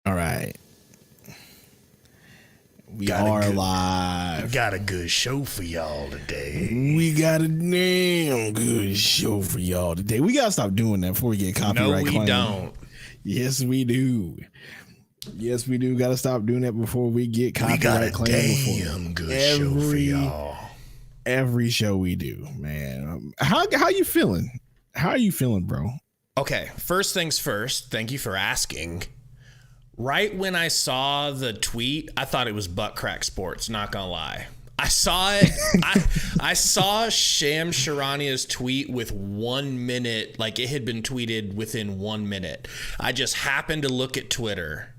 All right. We are live. Got a good show for y'all today. We got a damn good show for y'all today. We got to stop doing that before we get copyright claim. No, we don't. Yes, we do. Yes, we do. Got to stop doing that before we get copyright claim. Damn good show for y'all. Every show we do, man. How you feeling? How are you feeling, bro? Okay, first things first. Thank you for asking. Right when I saw the tweet, I thought it was Butt Crack Sports, not gonna lie. I saw it. I saw Sham Charania's tweet with 1 minute, like it had been tweeted within 1 minute. I just happened to look at Twitter.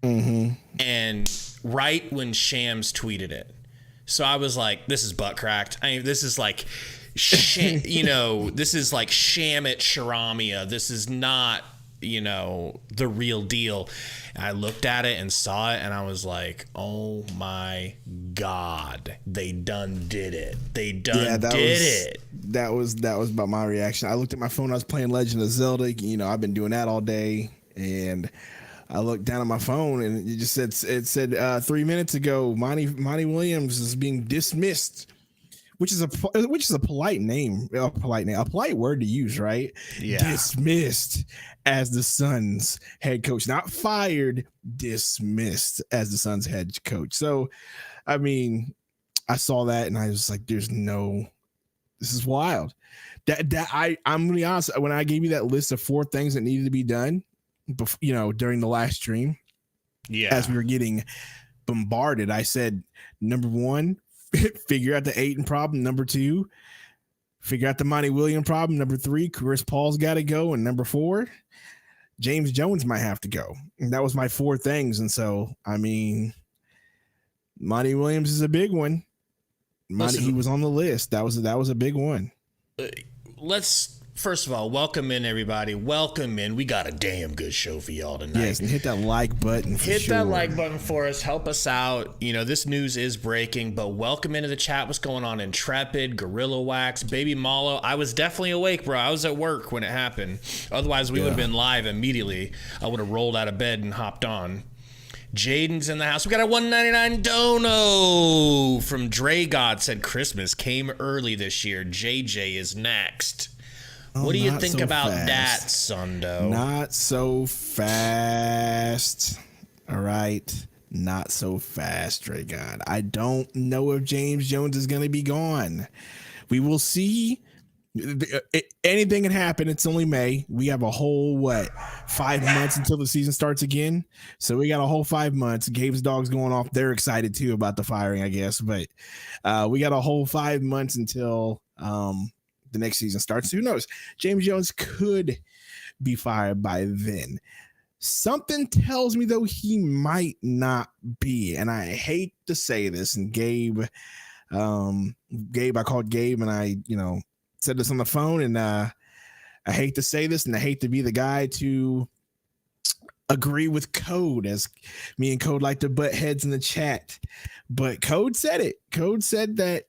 And right when Shams tweeted it. So I was like, this is butt cracked. I mean, this is like, this is like Sham at Sharamia. This is not, the real deal. And I looked at it and saw it and I was like, oh my God, they done did it. They done did it. That was about my reaction. I looked at my phone. I was playing Legend of Zelda. I've been doing that all day. And I looked down at my phone and it just said 3 minutes ago, Monty Williams is being dismissed, which is a polite name, a polite word to use, right? Yeah. Dismissed as the Suns head coach, not fired, dismissed as the Suns head coach. So, I mean, I saw that and I was like, this is wild. I'm gonna be honest. When I gave you that list of 4 things that needed to be done, during the last stream, as we were getting bombarded, I said, number 1, figure out the Ayton problem. Number 2, figure out the Monty Williams problem. Number 3, Chris Paul's got to go. And number 4, James Jones might have to go. And that was my 4 things. And so, I mean, Monty Williams is a big one. He was on the list. That was a big one. Let's first of all welcome in everybody. Welcome in. We got a damn good show for y'all tonight. Yes, and hit that like button. That like button for us. Help us out. This news is breaking, but welcome into the chat. What's going on? Intrepid, Gorilla Wax, Baby Malo. I was definitely awake, bro. I was at work when it happened. Otherwise, we would have been live immediately. I would have rolled out of bed and hopped on. Jaden's in the house. We got a $1.99 dono from Dre God. Said Christmas came early this year. JJ is next. What do you think about that, Sundo? Not so fast. All right. Not so fast, Dre God. I don't know if James Jones is going to be gone. We will see. Anything can happen. It's only May. We have a whole 5 months until the season starts again. So we got a whole 5 months. Gabe's dog's going off. They're excited too about the firing, I guess. But we got a whole 5 months until the next season starts. Who knows? James Jones could be fired by then. Something tells me though he might not be, and I hate to say this. And Gabe, I called Gabe and I, said this on the phone, and I hate to say this, and I hate to be the guy to agree with Code, as me and Code like to butt heads in the chat. But Code said it. Code said that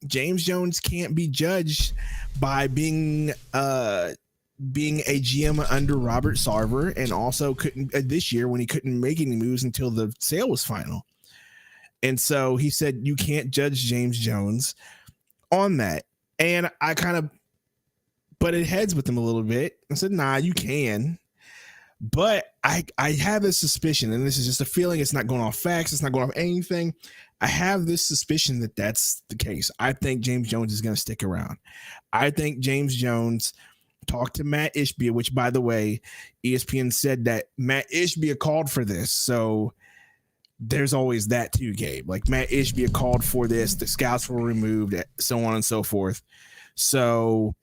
James Jones can't be judged by being a GM under Robert Sarver, and also couldn't this year when he couldn't make any moves until the sale was final. And so he said you can't judge James Jones on that. And I kind of butted heads with him a little bit. I said, nah, you can. But I have this suspicion, and this is just a feeling. It's not going off facts. It's not going off anything. I have this suspicion that that's the case. I think James Jones is going to stick around. I think James Jones talked to Matt Ishbia, which, by the way, ESPN said that Matt Ishbia called for this. So there's always that too, Gabe. Like Matt Ishbia called for this. The scouts were removed, so on and so forth. So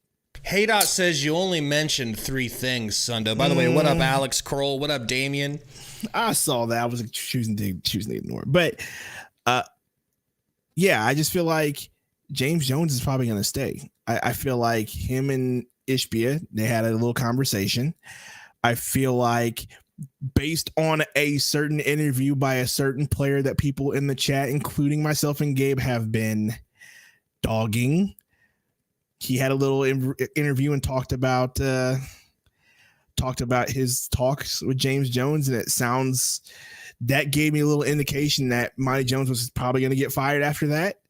Haydot says you only mentioned 3 things, Sundo. By the way, what up, Alex Kroll? What up, Damien? I saw that. I was choosing to ignore it. But yeah, I just feel like James Jones is probably going to stay. I feel like him and Ishbia, they had a little conversation. I feel like based on a certain interview by a certain player that people in the chat, including myself and Gabe, have been dogging, he had a little interview and talked about talked about his talks with James Jones, and that gave me a little indication that Monty Jones was probably going to get fired after that.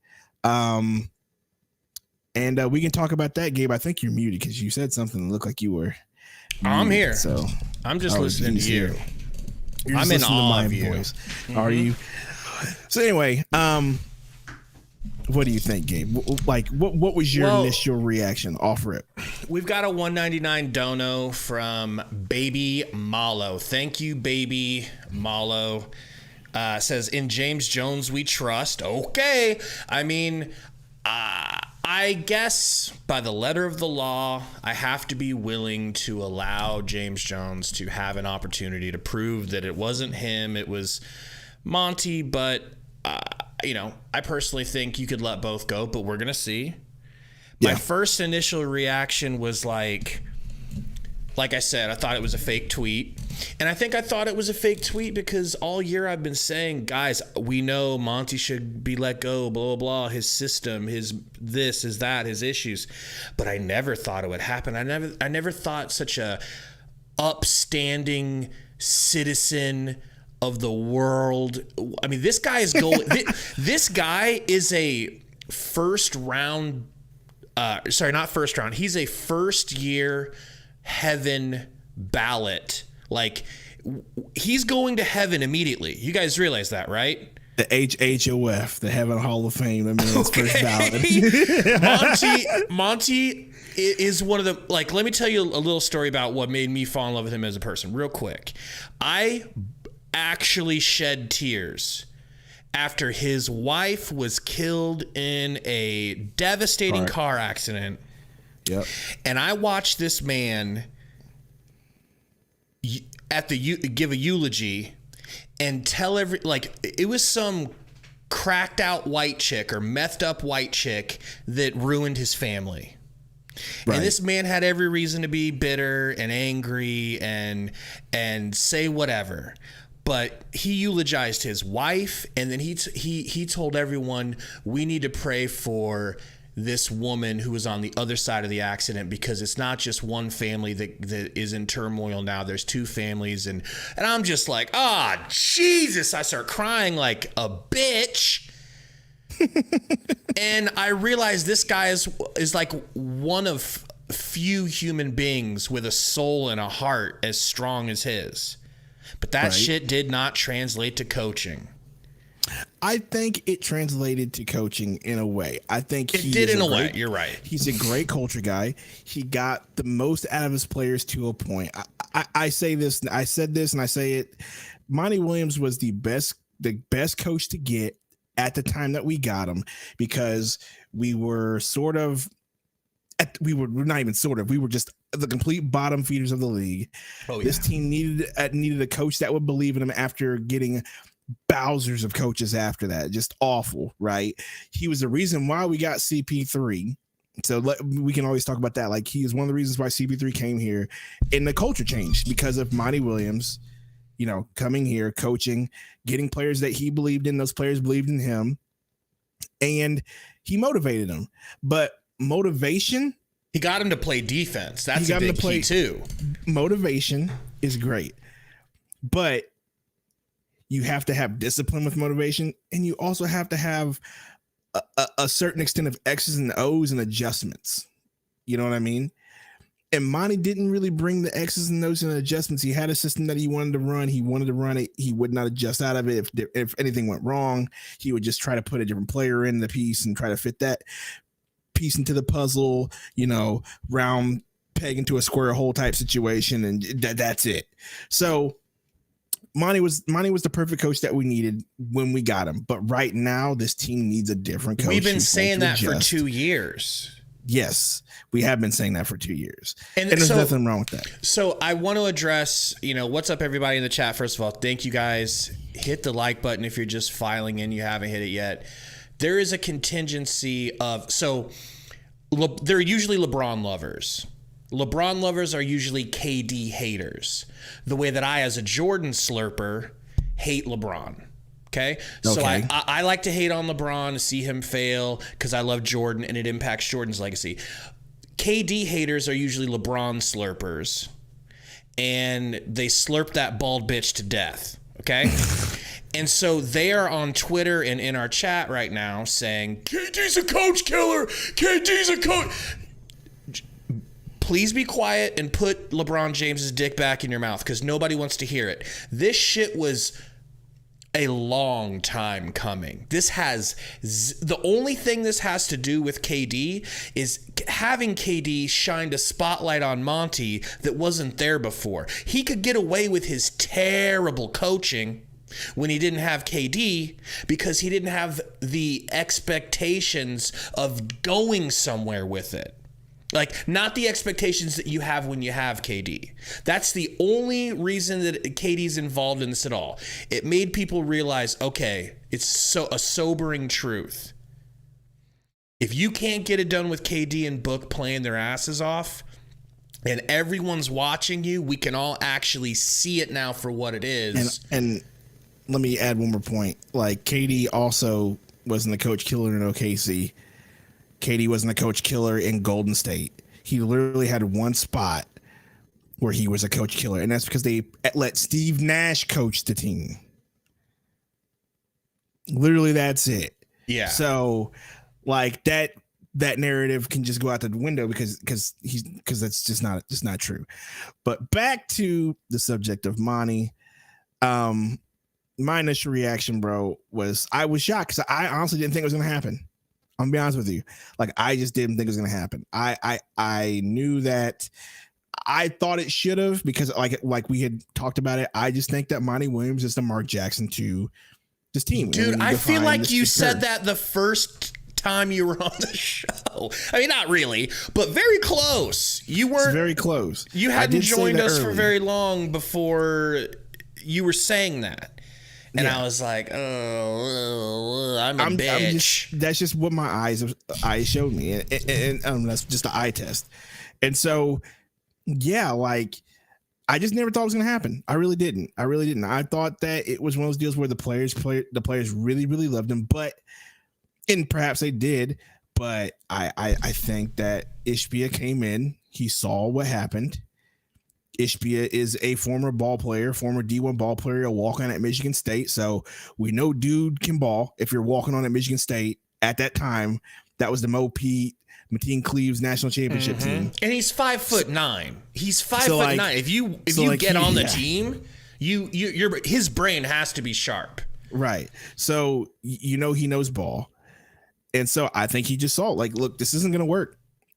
And we can talk about that, Gabe. I think you're muted because you said something that looked like you were muted, I'm here. So I'm just listening to you. I'm in awe of you. Are you? So anyway, what do you think, Gabe? What was your initial reaction? Offer it. We've got a 199 dono from Baby Malo. Thank you, Baby Malo. Says, in James Jones we trust. Okay. I mean, I guess by the letter of the law, I have to be willing to allow James Jones to have an opportunity to prove that it wasn't him, it was Monty. But, I personally think you could let both go, but we're going to see. My first initial reaction was like I said, I thought it was a fake tweet. And I think I thought it was a fake tweet because all year I've been saying, guys, we know Monty should be let go, blah, blah, blah, his system, his this, his that, his issues. But I never thought it would happen. I never thought such a upstanding citizen of the world. I mean, this guy is going, this guy is a first round, not first round. He's a first year heaven ballot. Like, he's going to heaven immediately. You guys realize that, right? The HHOF, the Heaven Hall of Fame. I mean, it's first ballot. Monty is one of the, let me tell you a little story about what made me fall in love with him as a person real quick. I actually shed tears after his wife was killed in a devastating car accident. Yep. And I watched this man give a eulogy and tell it was some cracked out white chick or methed up white chick that ruined his family. Right. And this man had every reason to be bitter and angry and say whatever. But he eulogized his wife, and then he told everyone, we need to pray for this woman who was on the other side of the accident, because it's not just one family that is in turmoil now. There's two families. And I'm just like, Jesus. I start crying like a bitch. And I realized this guy is like one of few human beings with a soul and a heart as strong as his. But that shit did not translate to coaching. I think it translated to coaching in a way. I think it did in a way. You're right. He's a great culture guy. He got the most out of his players to a point. I say this, I said this, and I say it. Monty Williams was the best coach to get at the time that we got him, because we were just the complete bottom feeders of the league. Oh, yeah. This team needed a coach that would believe in him after getting Bowsers of coaches after that. Just awful, right? He was the reason why we got CP3. So we can always talk about that. Like, he is one of the reasons why CP3 came here, and the culture changed because of Monty Williams, coming here, coaching, getting players that he believed in. Those players believed in him, and he motivated them. But motivation, he got him to play defense. That's a big key too. Motivation is great, but you have to have discipline with motivation, and you also have to have a certain extent of X's and O's and adjustments. You know what I mean? And Monty didn't really bring the X's and O's and adjustments. He had a system that he wanted to run. He wanted to run it. He would not adjust out of it. If anything went wrong, he would just try to put a different player in the piece and try to fit that piece into the puzzle, round peg into a square hole type situation. And that's it. So Monty was the perfect coach that we needed when we got him. But right now, this team needs a different coach. We've been saying that for 2 years. Yes, we have been saying that for 2 years. And there's nothing wrong with that. So I want to address, what's up, everybody in the chat. First of all, thank you guys. Hit the like button if you're just filing in. You haven't hit it yet. There is a contingency of, they're usually LeBron lovers. LeBron lovers are usually KD haters. The way that I, as a Jordan slurper, hate LeBron. Okay? So I like to hate on LeBron, see him fail, because I love Jordan and it impacts Jordan's legacy. KD haters are usually LeBron slurpers. and they slurped that bald bitch to death. Okay. And so they are on Twitter and in our chat right now saying, KD's a coach killer. KD's a coach. Please be quiet and put LeBron James's dick back in your mouth because nobody wants to hear it. This shit was a long time coming. The only thing this has to do with KD is having KD shined a spotlight on Monty that wasn't there before. He could get away with his terrible coaching when he didn't have KD because he didn't have the expectations of going somewhere with it. Like, not the expectations that you have when you have KD. That's the only reason that KD's involved in this at all. It made people realize, okay, it's a sobering truth. If you can't get it done with KD and Book playing their asses off, and everyone's watching you, we can all actually see it now for what it is. And let me add one more point. Like, KD also wasn't the coach killer in OKC. KD wasn't a coach killer in Golden State. He literally had one spot where he was a coach killer, and that's because they let Steve Nash coach the team. Literally, that's it. Yeah. So, like that narrative can just go out the window because that's just not true. But back to the subject of Monty. My initial reaction, bro, was I was shocked because I honestly didn't think it was going to happen. I'm gonna be honest with you. Like, I just didn't think it was gonna happen. I knew that. I thought it should have because like we had talked about it. I just think that Monty Williams is the Mark Jackson to this team. Dude, I feel like you said that the first time you were on the show. I mean, not really, but very close. You weren't it's very close. You hadn't joined us for very long before you were saying that. And yeah. I was like, oh, I'm bitch. That's just what my eyes showed me. And that's just the eye test. And so, yeah, like, I just never thought it was going to happen. I really didn't. I thought that it was one of those deals where the players really, really loved him. And perhaps they did. But I think that Ishbia came in. He saw what happened. Ishbia is a former D1 ball player, a walk-on at Michigan State. So we know dude can ball. If you're walking on at Michigan State at that time, that was the Mo Pete, Mateen Cleaves national championship team. And he's 5'9". He's 5'9". If you get on the team, his brain has to be sharp. Right. So he knows ball. And so I think he just saw, like, look, this isn't going to work.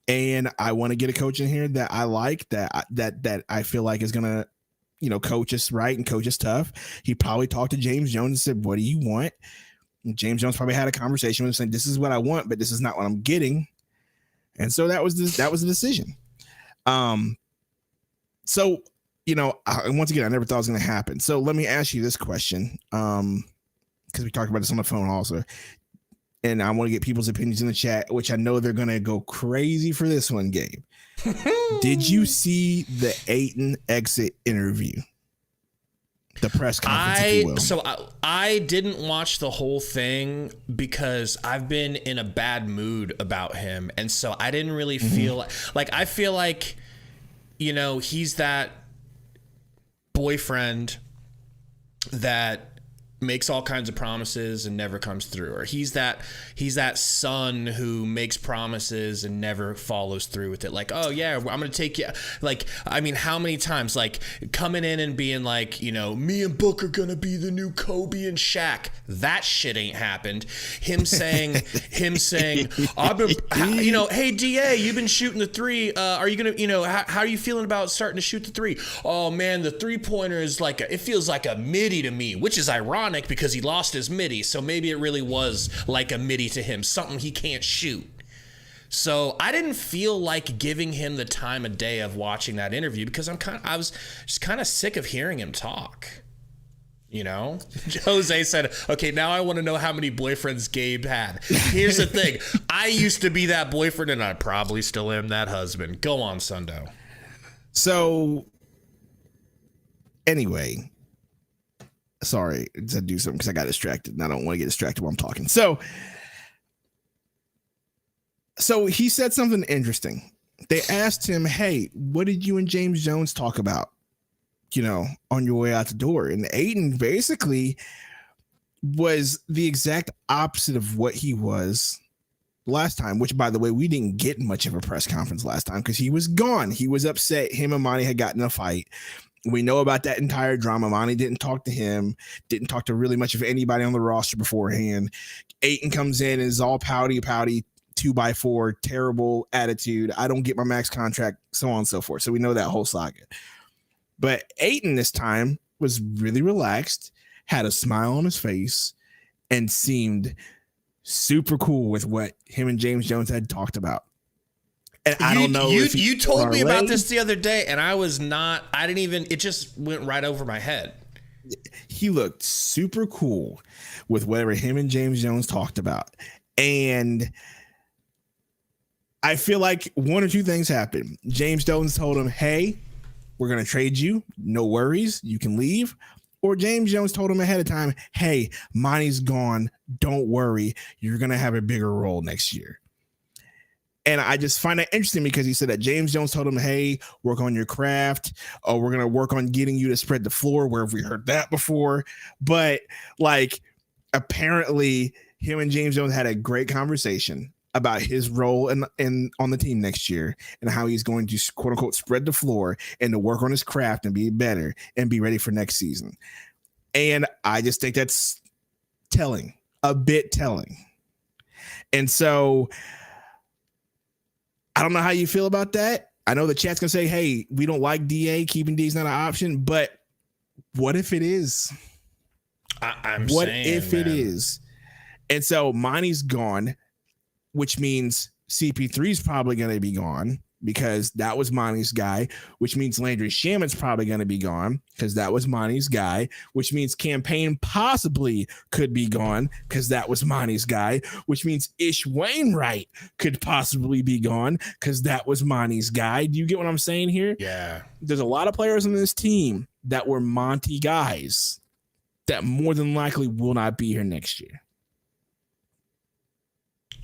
And I want to get a coach in here that I like, that I feel like is going to, coach us right and coach us tough. He probably talked to James Jones and said, what do you want? And James Jones probably had a conversation with him saying, this is what I want, but this is not what I'm getting. And so that was the decision. So, once again, I never thought it was going to happen. So let me ask you this question. Because we talked about this on the phone also. And I want to get people's opinions in the chat, which I know they're going to go crazy for this one, Gabe. Did you see the Ayton exit interview? The press conference, if you will. So I didn't watch the whole thing because I've been in a bad mood about him. And so I didn't really feel like I feel like, he's that boyfriend that makes all kinds of promises and never comes through, or he's that son who makes promises and never follows through with it. Like, oh yeah, I'm gonna take you. Like, I mean, how many times, like, coming in and being like, me and Book are gonna be the new Kobe and Shaq. That shit ain't happened. Him saying, I've been, hey DA, you've been shooting the three. Are you gonna, how are you feeling about starting to shoot the three? Oh man, the 3-pointer is like it feels like a midi to me, which is ironic because he lost his midi, so maybe it really was like a midi to him, something he can't shoot. So I didn't feel like giving him the time of day of watching that interview because I was just kind of sick of hearing him talk. Jose said, okay, now I want to know how many boyfriends Gabe had. Here's the thing. I used to be that boyfriend and I probably still am that husband. Go on, Sundo. So anyway, sorry to do something because I got distracted and I don't want to get distracted while I'm talking. So he said something interesting. They asked him, hey, what did you and James Jones talk about on your way out the door. And Ayton basically was the exact opposite of what he was last time, which, by the way, we didn't get much of a press conference last time because he was gone. He was upset. Him and Monty had gotten in a fight. We know about that entire drama. Monty didn't talk to him, didn't talk to really much of anybody on the roster beforehand. Ayton comes in and is all pouty, 2x4, terrible attitude. I don't get my max contract, so on and so forth. So we know that whole saga. But Ayton this time was really relaxed, had a smile on his face, and seemed super cool with what him and James Jones had talked about. And I don't know if you told me about this the other day, and it just went right over my head. He looked super cool with whatever him and James Jones talked about. And I feel like one or two things happened. James Jones told him, hey, we're going to trade you. No worries. You can leave. Or James Jones told him ahead of time, hey, Monty's gone. Don't worry. You're going to have a bigger role next year. And I just find that interesting because he said that James Jones told him, hey, work on your craft. Oh, we're going to work on getting you to spread the floor. Where have we heard that before? But apparently him and James Jones had a great conversation about his role in on the team next year and how he's going to, quote unquote, spread the floor and to work on his craft and be better and be ready for next season. And I just think that's a bit telling. And so I don't know how you feel about that. I know the chat's going to say, hey, we don't like DA. Keeping D is not an option. But what if it is? What if it is? And so Monty's gone, which means CP3 is probably going to be gone because that was Monty's guy, which means Landry Shaman's probably going to be gone because that was Monty's guy, which means Campaign possibly could be gone because that was Monty's guy, which means Ish Wainwright could possibly be gone because that was Monty's guy. Do you get what I'm saying here? Yeah. There's a lot of players on this team that were Monty guys that more than likely will not be here next year.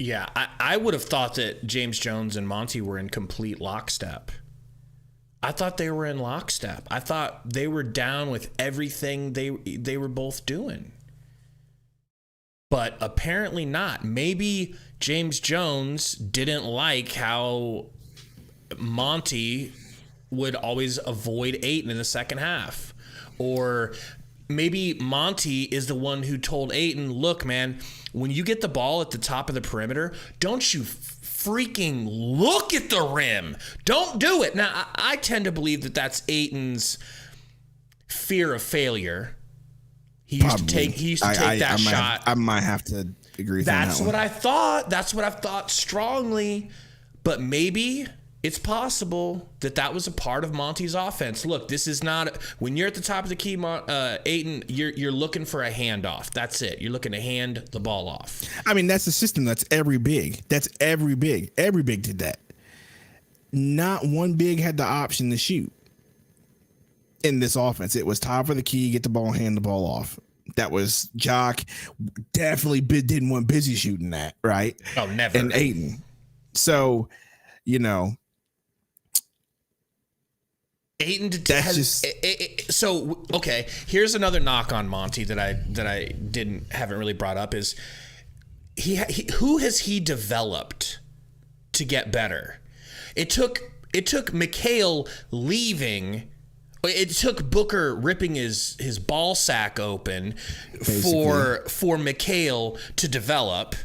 Yeah, I would have thought that James Jones and Monty were in complete lockstep. I thought they were in lockstep. I thought they were down with everything they were both doing. But apparently not. Maybe James Jones didn't like how Monty would always avoid Ayton in the second half. Or maybe Monty is the one who told Ayton, look, man, when you get the ball at the top of the perimeter, don't you freaking look at the rim. Don't do it. Now, I tend to believe that that's Ayton's fear of failure. He used to take that shot. I might have to agree with that. That's what I thought. That's what I've thought strongly. But maybe it's possible that was a part of Monty's offense. Look, this is not when you're at the top of the key, Ayton. You're looking for a handoff. That's it. You're looking to hand the ball off. I mean, that's the system. That's every big. Every big did that. Not one big had the option to shoot in this offense. It was top of the key, get the ball, hand the ball off. That was Jock. Definitely didn't want Busy shooting that, right? Oh, never. And Ayton. So, Ayton so okay. Here's another knock on Monty that I haven't really brought up is who has he developed to get better? It took Mikal leaving. It took Booker ripping his ball sack open for Mikal to develop,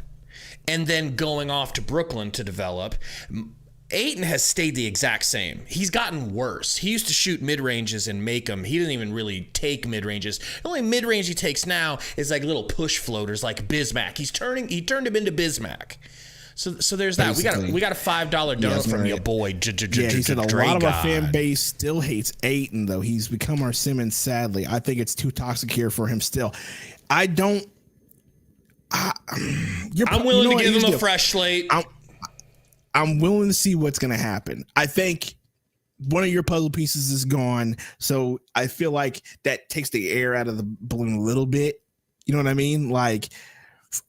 and then going off to Brooklyn to develop. Ayton has stayed the exact same. He's gotten worse. He used to shoot mid-ranges and make them. He doesn't even really take mid-ranges. The only mid-range he takes now is like little push floaters like Bismack. He turned him into Bismack. So there's that. We got a $5 donut from your boy. Yeah, he said a lot of our fan base still hates Ayton, though. He's become our Simmons, sadly. I think it's too toxic here for him still. I'm willing to give him a fresh slate. I'm willing to see what's going to happen. I think one of your puzzle pieces is gone, so I feel like that takes the air out of the balloon a little bit. You know what I mean? Like,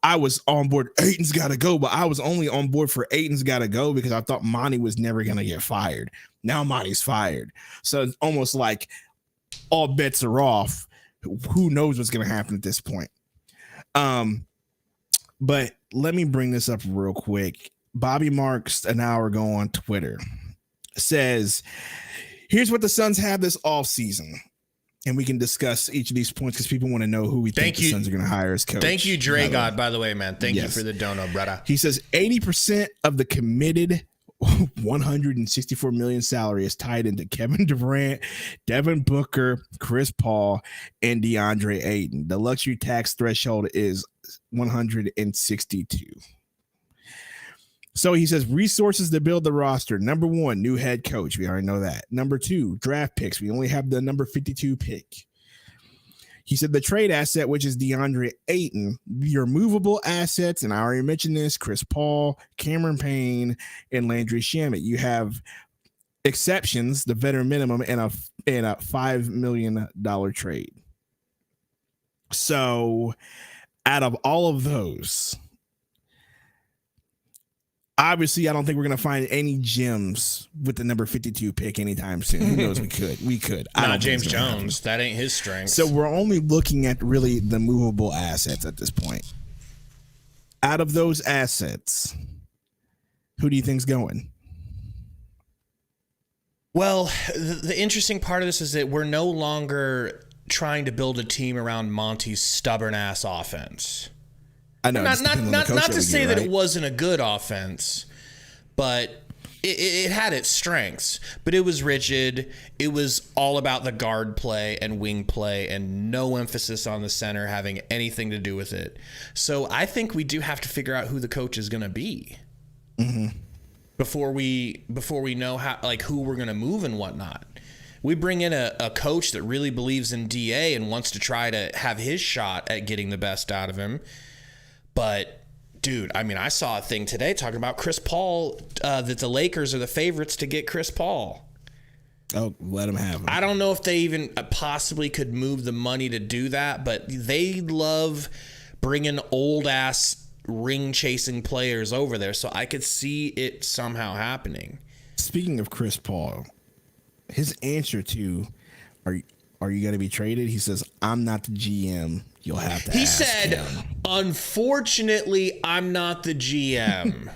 I was on board, Ayton's got to go, but I was only on board for Ayton's got to go because I thought Monty was never going to get fired. Now Monty's fired. So it's almost like all bets are off. Who knows what's going to happen at this point? But let me bring this up real quick. Bobby Marks, an hour ago on Twitter, says, here's what the Suns have this offseason. And we can discuss each of these points because people want to know who we think the Suns are going to hire as coach. Thank you, Dre God, by the way, man. Thank you for the dono, brother. He says 80% of the committed 164 million salary is tied into Kevin Durant, Devin Booker, Chris Paul, and DeAndre Ayton. The luxury tax threshold is 162. So he says resources to build the roster. Number 1, new head coach. We already know that. Number 2, draft picks. We only have the number 52 pick. He said the trade asset, which is DeAndre Ayton, your movable assets, and I already mentioned this, Chris Paul, Cameron Payne, and Landry Shamet. You have exceptions, the veteran minimum, and a $5 million trade. So out of all of those, obviously, I don't think we're going to find any gems with the number 52 pick anytime soon. Who knows? We could. Not James Jones. That ain't his strength. So we're only looking at really the movable assets at this point. Out of those assets, who do you think's going? Well, the interesting part of this is that we're no longer trying to build a team around Monty's stubborn ass offense. I know. Not to say that it wasn't a good offense, but it had its strengths. But it was rigid. It was all about the guard play and wing play and no emphasis on the center having anything to do with it. So I think we do have to figure out who the coach is going to be before we know how, like, who we're going to move and whatnot. We bring in a coach that really believes in DA and wants to try to have his shot at getting the best out of him. But, dude, I mean, I saw a thing today talking about Chris Paul, that the Lakers are the favorites to get Chris Paul. Oh, let him have him. I don't know if they even possibly could move the money to do that, but they love bringing old-ass ring-chasing players over there, so I could see it somehow happening. Speaking of Chris Paul, his answer to, are you going to be traded? He says, I'm not the GM. You'll have to ask him. Unfortunately, I'm not the GM.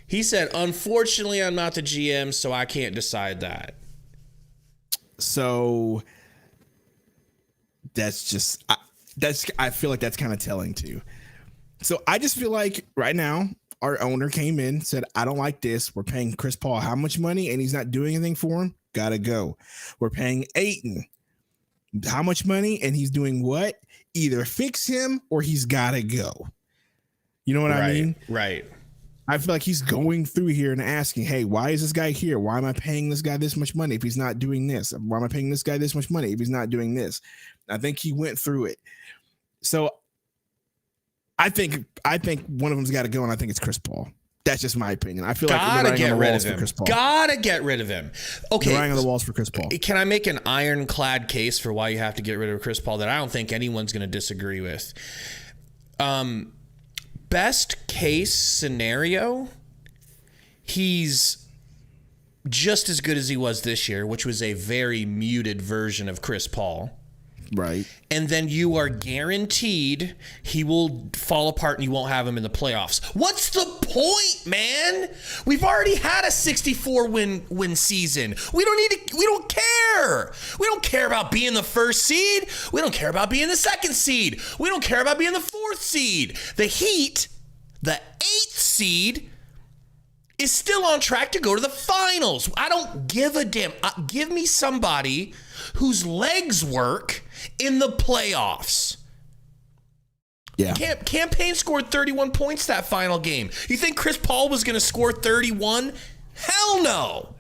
He said, unfortunately, I'm not the GM, so I can't decide that. So that's just, I feel like that's kind of telling too. So I just feel like right now, our owner came in, said, I don't like this. We're paying Chris Paul how much money and he's not doing anything for him? Gotta go. We're paying Ayton how much money and he's doing what? Either fix him or he's gotta go. You know what I mean? Right. I feel like he's going through here and asking, hey, why is this guy here? Why am I paying this guy this much money if he's not doing this? Why am I paying this guy this much money if he's not doing this? I think he went through it. So I think one of them's got to go, and I think it's Chris Paul. That's just my opinion. I feel like gotta get rid of him. Gotta get rid of him. Okay, lying on the walls for Chris Paul. Can I make an ironclad case for why you have to get rid of Chris Paul that I don't think anyone's going to disagree with? Best case scenario, he's just as good as he was this year, which was a very muted version of Chris Paul. Right. And then you are guaranteed he will fall apart and you won't have him in the playoffs. What's the point, man? We've already had a 64 win season. We don't care. We don't care about being the first seed. We don't care about being the second seed. We don't care about being the fourth seed. The Heat, the 8th seed, is still on track to go to the finals. I don't give a damn. Give me somebody whose legs work in the playoffs. Yeah. Campaign scored 31 points that final game. You think Chris Paul was going to score 31? Hell no.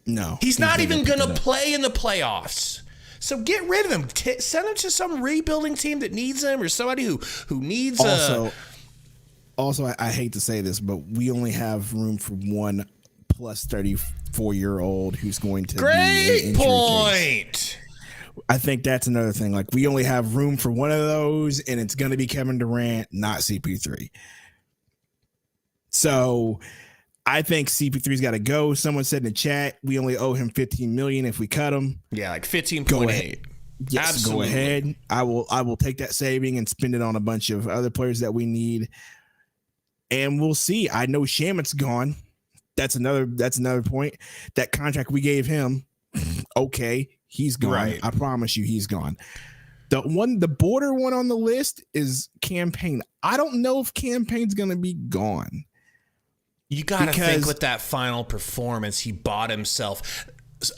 No. He's not even going to play in the playoffs. So get rid of him. Send him to some rebuilding team that needs him, or somebody who needs Also, I hate to say this, but we only have room for one plus 34-year-old who's going to Great point. Case. I think that's another thing. Like, we only have room for one of those, and it's going to be Kevin Durant, not CP3. So I think CP3's got to go. Someone said in the chat we only owe him $15 million if we cut him. Yeah, like 15.8. Yes, Absolutely. go ahead. I will take that saving and spend it on a bunch of other players that we need. And we'll see. I know Shamit's gone. That's another point. That contract we gave him, okay, he's gone. Right. I promise you he's gone. The border one on the list is Campaign. I don't know if Campaign's going to be gone. You got to think with that final performance, he bought himself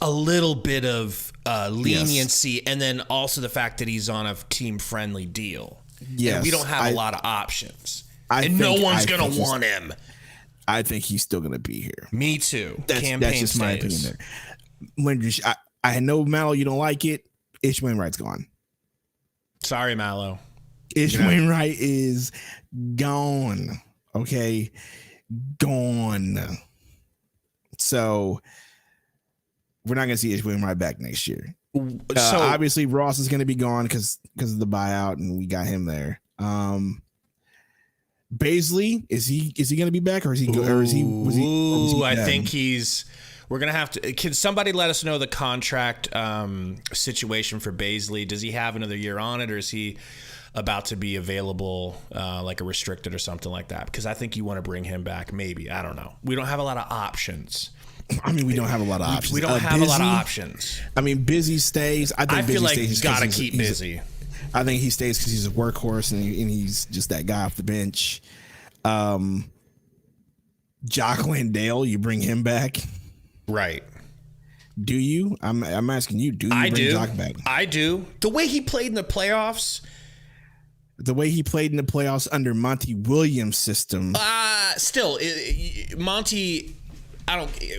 a little bit of leniency, and then also the fact that he's on a team-friendly deal. Yes. And we don't have a lot of options. No one's going to want him. I think he's still going to be here. Me too. That's just my opinion there. I know, Mallow, you don't like it. Ish Wainwright's gone. Sorry, Mallow. Ish Wainwright is gone. Okay. Gone. So we're not going to see Ish Wainwright back next year. So obviously Ross is going to be gone because of the buyout, and we got him there. Baisley, is he going to be back, or is he I think we're going to have to. Can somebody let us know the contract situation for Baisley? Does he have another year on it, or is he about to be available like a restricted or something like that? Because I think you want to bring him back. Maybe. I don't know. We don't have a lot of options. I mean, we don't have a lot of options. We don't have a lot of options. I mean, Busy stays. I feel like you got to keep Busy. I think he stays because he's a workhorse and he's just that guy off the bench. Jock Landale, you bring him back, right? Do you? I'm asking you. Do you bring Jock back? I do. The way he played in the playoffs. The way he played in the playoffs under Monty Williams' system. Still, Monty.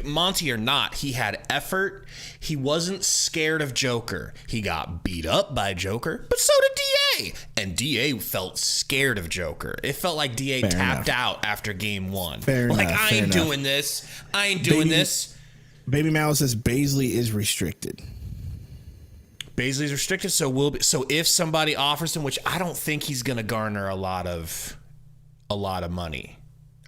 Monty or not, he had effort. He wasn't scared of Joker. He got beat up by Joker, but so did DA. And DA felt scared of Joker. It felt like DA tapped out after game one. I ain't doing this. I ain't doing this. Baby Mallow says Baisley is restricted. Baisley's restricted, so if somebody offers him, which I don't think he's going to garner a lot of money.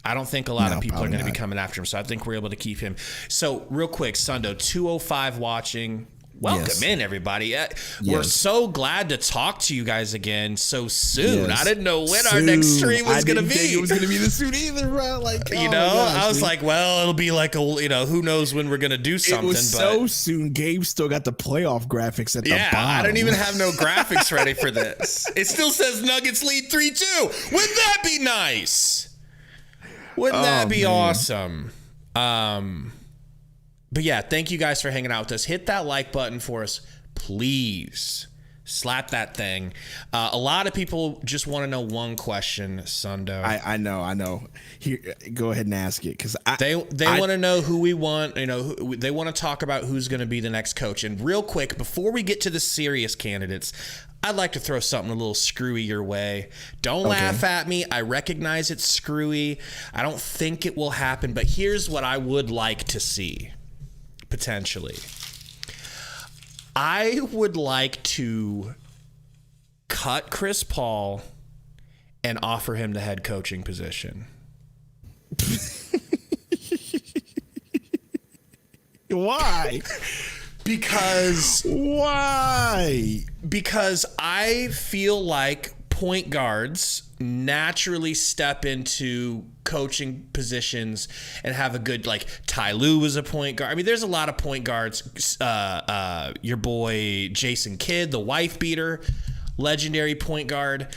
I don't think a lot of people are going to be coming after him, so I think we're able to keep him. So real quick, Sundo, 205 watching. Welcome in, everybody. We're so glad to talk to you guys again so soon. I didn't know when our next stream was going to be. I didn't think it was going to be this soon either, bro. I was like, well, it'll be like who knows when we're going to do something. It was so soon. Gabe still got the playoff graphics at the bottom. I don't even have no graphics ready for this. It still says Nuggets lead 3-2. Wouldn't that be nice? Wouldn't that be awesome? But yeah, thank you guys for hanging out with us. Hit that like button for us, please. Slap that thing. A lot of people just want to know one question, Sundo. I know. Here, go ahead and ask it, because they want to know who we want. They want to talk about who's going to be the next coach. And real quick, before we get to the serious candidates, I'd like to throw something a little screwy your way. Don't laugh at me. I recognize it's screwy. I don't think it will happen, but here's what I would like to see, potentially. I would like to cut Chris Paul and offer him the head coaching position. Why? Why? Because I feel like point guards naturally step into coaching positions and have a good, like Ty Lue was a point guard. I mean, there's a lot of point guards. Your boy Jason Kidd, the wife beater, legendary point guard.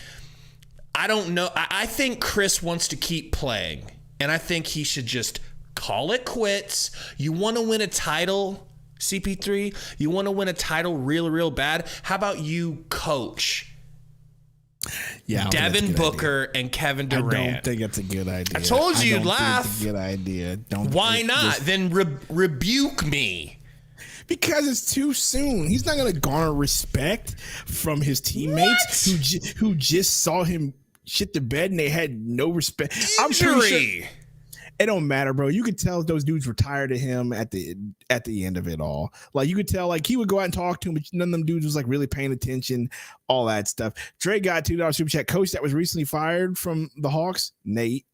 I don't know. I think Chris wants to keep playing, and I think he should just call it quits. You want to win a title, CP3? You want to win a title real bad? How about you coach Devin Booker and Kevin Durant? I don't think it's a good idea. I told you you'd laugh. It's a good idea. Why not? Then rebuke me. Because it's too soon. He's not going to garner respect from his teammates who just saw him shit the bed and they had no respect. I'm pretty sure it don't matter, bro. You could tell those dudes were tired of him at the end of it all. Like, you could tell, like, he would go out and talk to him, but none of them dudes was like really paying attention, all that stuff. Dre got $2 super chat. Coach that was recently fired from the Hawks, Nate.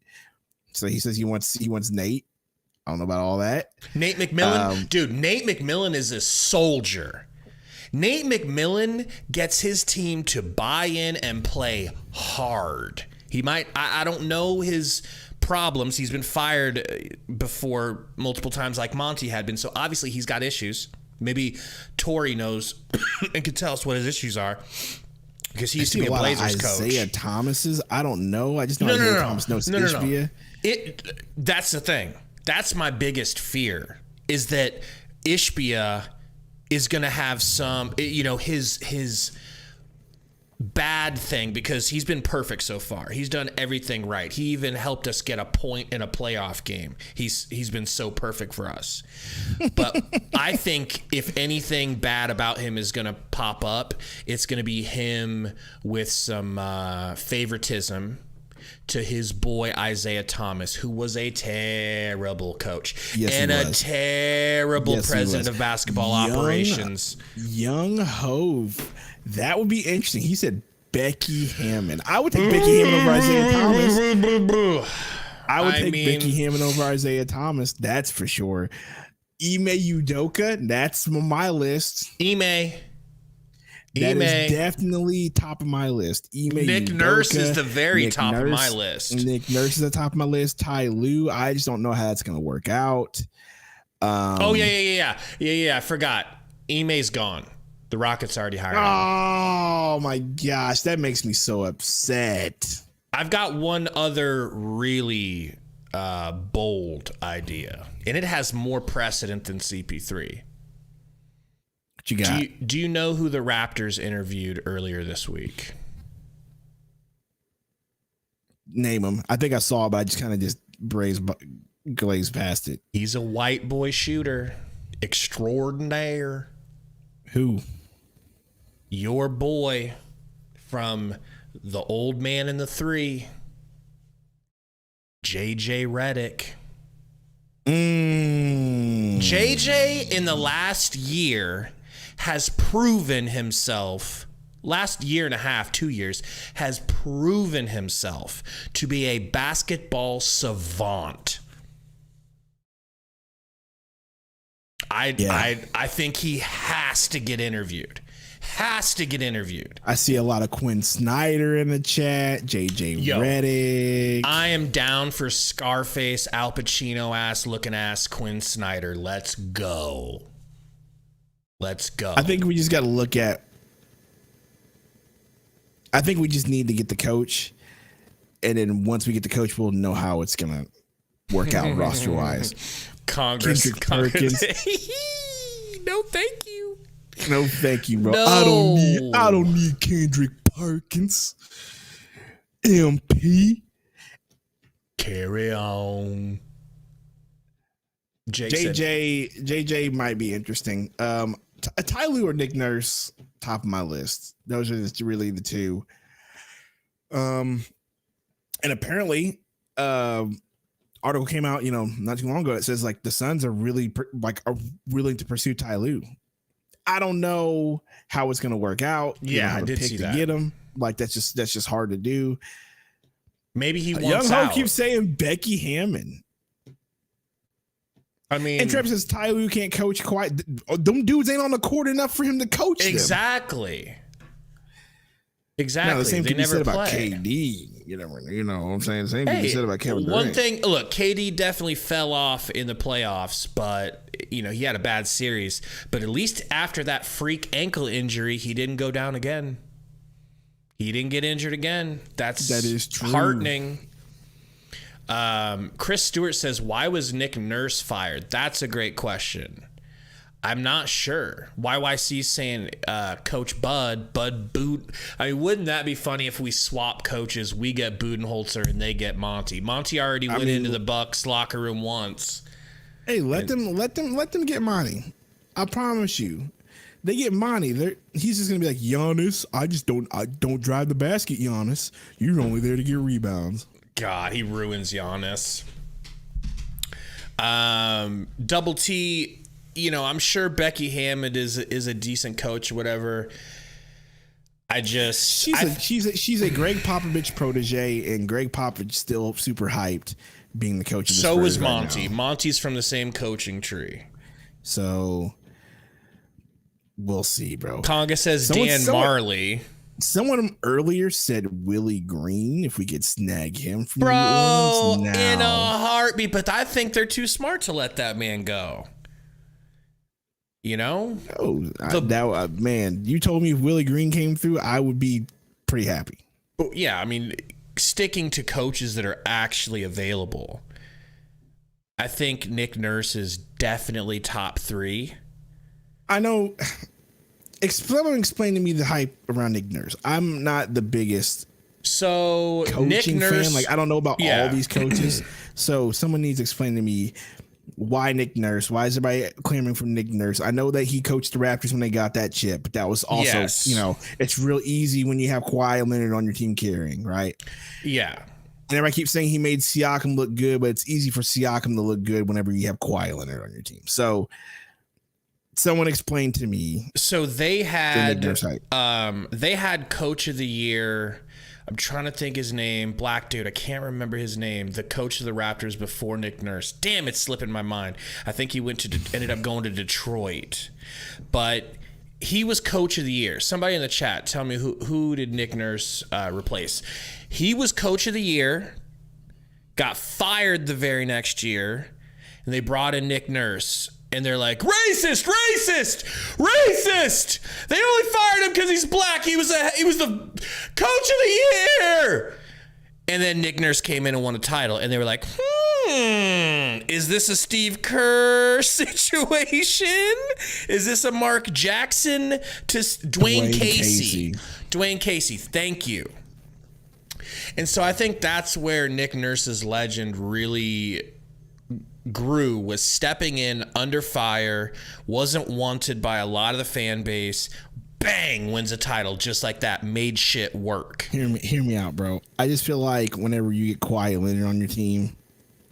So he says he wants Nate. I don't know about all that. Nate McMillan, dude, Nate McMillan is a soldier. Nate McMillan gets his team to buy in and play hard. He might, I don't know his problems. He's been fired before multiple times like Monty had been. So obviously he's got issues. Maybe Torrey knows and can tell us what his issues are. Because he used to be a Blazers coach. Isaiah Thomas's, I don't know. I just know Isaiah Thomas knows Ishbia. That's the thing. That's my biggest fear, is that Ishbia is going to have some, his bad thing, because he's been perfect so far. He's done everything right. He even helped us get a point in a playoff game. He's been so perfect for us. But I think if anything bad about him is going to pop up, it's going to be him with some favoritism to his boy Isaiah Thomas, who was a terrible coach and a terrible president of basketball operations. Young Hove. That would be interesting. He said Becky Hammond. I would take Becky Hammond over Isaiah Thomas. I would take Becky Hammond over Isaiah Thomas. That's for sure. Ime Udoka. That's on my list. That is definitely top of my list. Nick Udoka, Nurse is the very top of my list. Nick Nurse is the top of my list. Ty Lue. I just don't know how that's going to work out. Yeah. I forgot. Ime's gone. The Rockets already hired him. Oh my gosh, that makes me so upset. I've got one other really bold idea, and it has more precedent than CP3. What you got? Do you know who the Raptors interviewed earlier this week? Name him. I think I saw it, but I just kind of glazed past it. He's a white boy shooter extraordinaire. Who? Your boy from The Old Man and the Three, JJ Redick. JJ in the last year has proven himself, last year and a half, 2 years, has proven himself to be a basketball savant. I think he has to get interviewed. I see a lot of Quinn Snyder in the chat. JJ Redick. I am down for Scarface, Al Pacino looking ass Quinn Snyder. Let's go. I think we just got to look at. I think we just need to get the coach, and then once we get the coach, we'll know how it's gonna work out roster wise. Kendrick Perkins. No, thank you. No, thank you, bro. No. I don't need Kendrick Perkins. MP. Carry on. JJ might be interesting. Ty Lue or Nick Nurse, top of my list. Those are really the two. And apparently, article came out, not too long ago. It says like the Suns are really are willing to pursue Ty Lue. I don't know how it's going to work out. Yeah, I did see that. Get him. Like that's just hard to do. Maybe he wants Young out. Ho keeps saying Becky Hammond. I mean, and Trevor says Ty Lue can't coach quite. Them dudes ain't on the court enough for him to coach them. Exactly. Now, the same they can be never said play. about KD. You know what I'm saying? The same can be said about Kevin Durant. One thing, look, KD definitely fell off in the playoffs, but he had a bad series. But at least after that freak ankle injury, he didn't go down again. He didn't get injured again. That is true. Heartening. Chris Stewart says, why was Nick Nurse fired? That's a great question. I'm not sure. YYC's saying Coach Bud Boot. I mean, wouldn't that be funny if we swap coaches? We get Budenholzer and they get Monty. Monty already went into the Bucks locker room once. Hey, let them get Monty. I promise you. They get Monty. He's just gonna be like, Giannis, I don't drive the basket, Giannis. You're only there to get rebounds. God, he ruins Giannis. Double T, I'm sure Becky Hammond is a decent coach or whatever. She's a Greg Popovich protege, and Greg Popovich still super hyped. being the coach of the So Spurs was right Monty. now. Monty's from the same coaching tree. So we'll see, bro. Conga says Dan Marley. Someone earlier said Willie Green, if we could snag him from New Bro, Orleans now. in a heartbeat. But I think they're too smart to let that man go. You know? Oh, man, you told me if Willie Green came through, I would be pretty happy. Yeah, I mean, sticking to coaches that are actually available. I think Nick Nurse is definitely top 3. I know. Someone explain to me the hype around Nick Nurse. I'm not the biggest coaching Nick Nurse, fan. Like, I don't know about all these coaches. So someone needs to explain to me why Nick Nurse. Why is everybody clamoring for Nick Nurse? I know that he coached the Raptors when they got that chip, but that was also, it's real easy when you have Kawhi Leonard on your team carrying, right? Yeah. And everybody keeps saying he made Siakam look good, but it's easy for Siakam to look good whenever you have Kawhi Leonard on your team. So someone explain to me. So they had coach of the year. I'm trying to think his name. Black dude. I can't remember his name. The coach of the Raptors before Nick Nurse. Damn, it's slipping my mind. I think he ended up going to Detroit. But he was coach of the year. Somebody in the chat, tell me who did Nick Nurse replace? He was coach of the year, got fired the very next year, and they brought in Nick Nurse. And they're like, racist. They only fired him because he's black. He was the coach of the year. And then Nick Nurse came in and won a title. And they were like, is this a Steve Kerr situation? Is this a Mark Jackson to Dwayne Casey? Dwayne Casey, thank you. And so I think that's where Nick Nurse's legend really grew, was stepping in under fire, wasn't wanted by a lot of the fan base, bang, wins a title just like that, made shit work. Hear me out, bro. I just feel like whenever you get Kawhi Leonard on your team,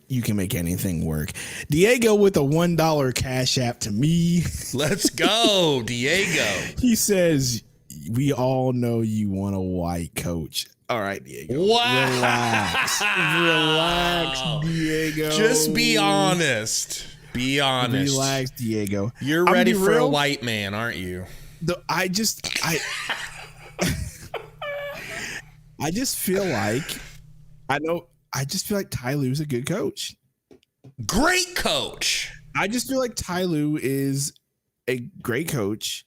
you can make anything work. Diego with a $1 cash app to me. Let's go, Diego. He says, we all know you want a white coach. All right, Diego. Wow. Relax, Diego. Just be honest. Be honest. Relax, Diego. You're ready for a white man, aren't you? I just feel like Ty Lue's a good coach. Great coach. I just feel like Ty Lue is a great coach.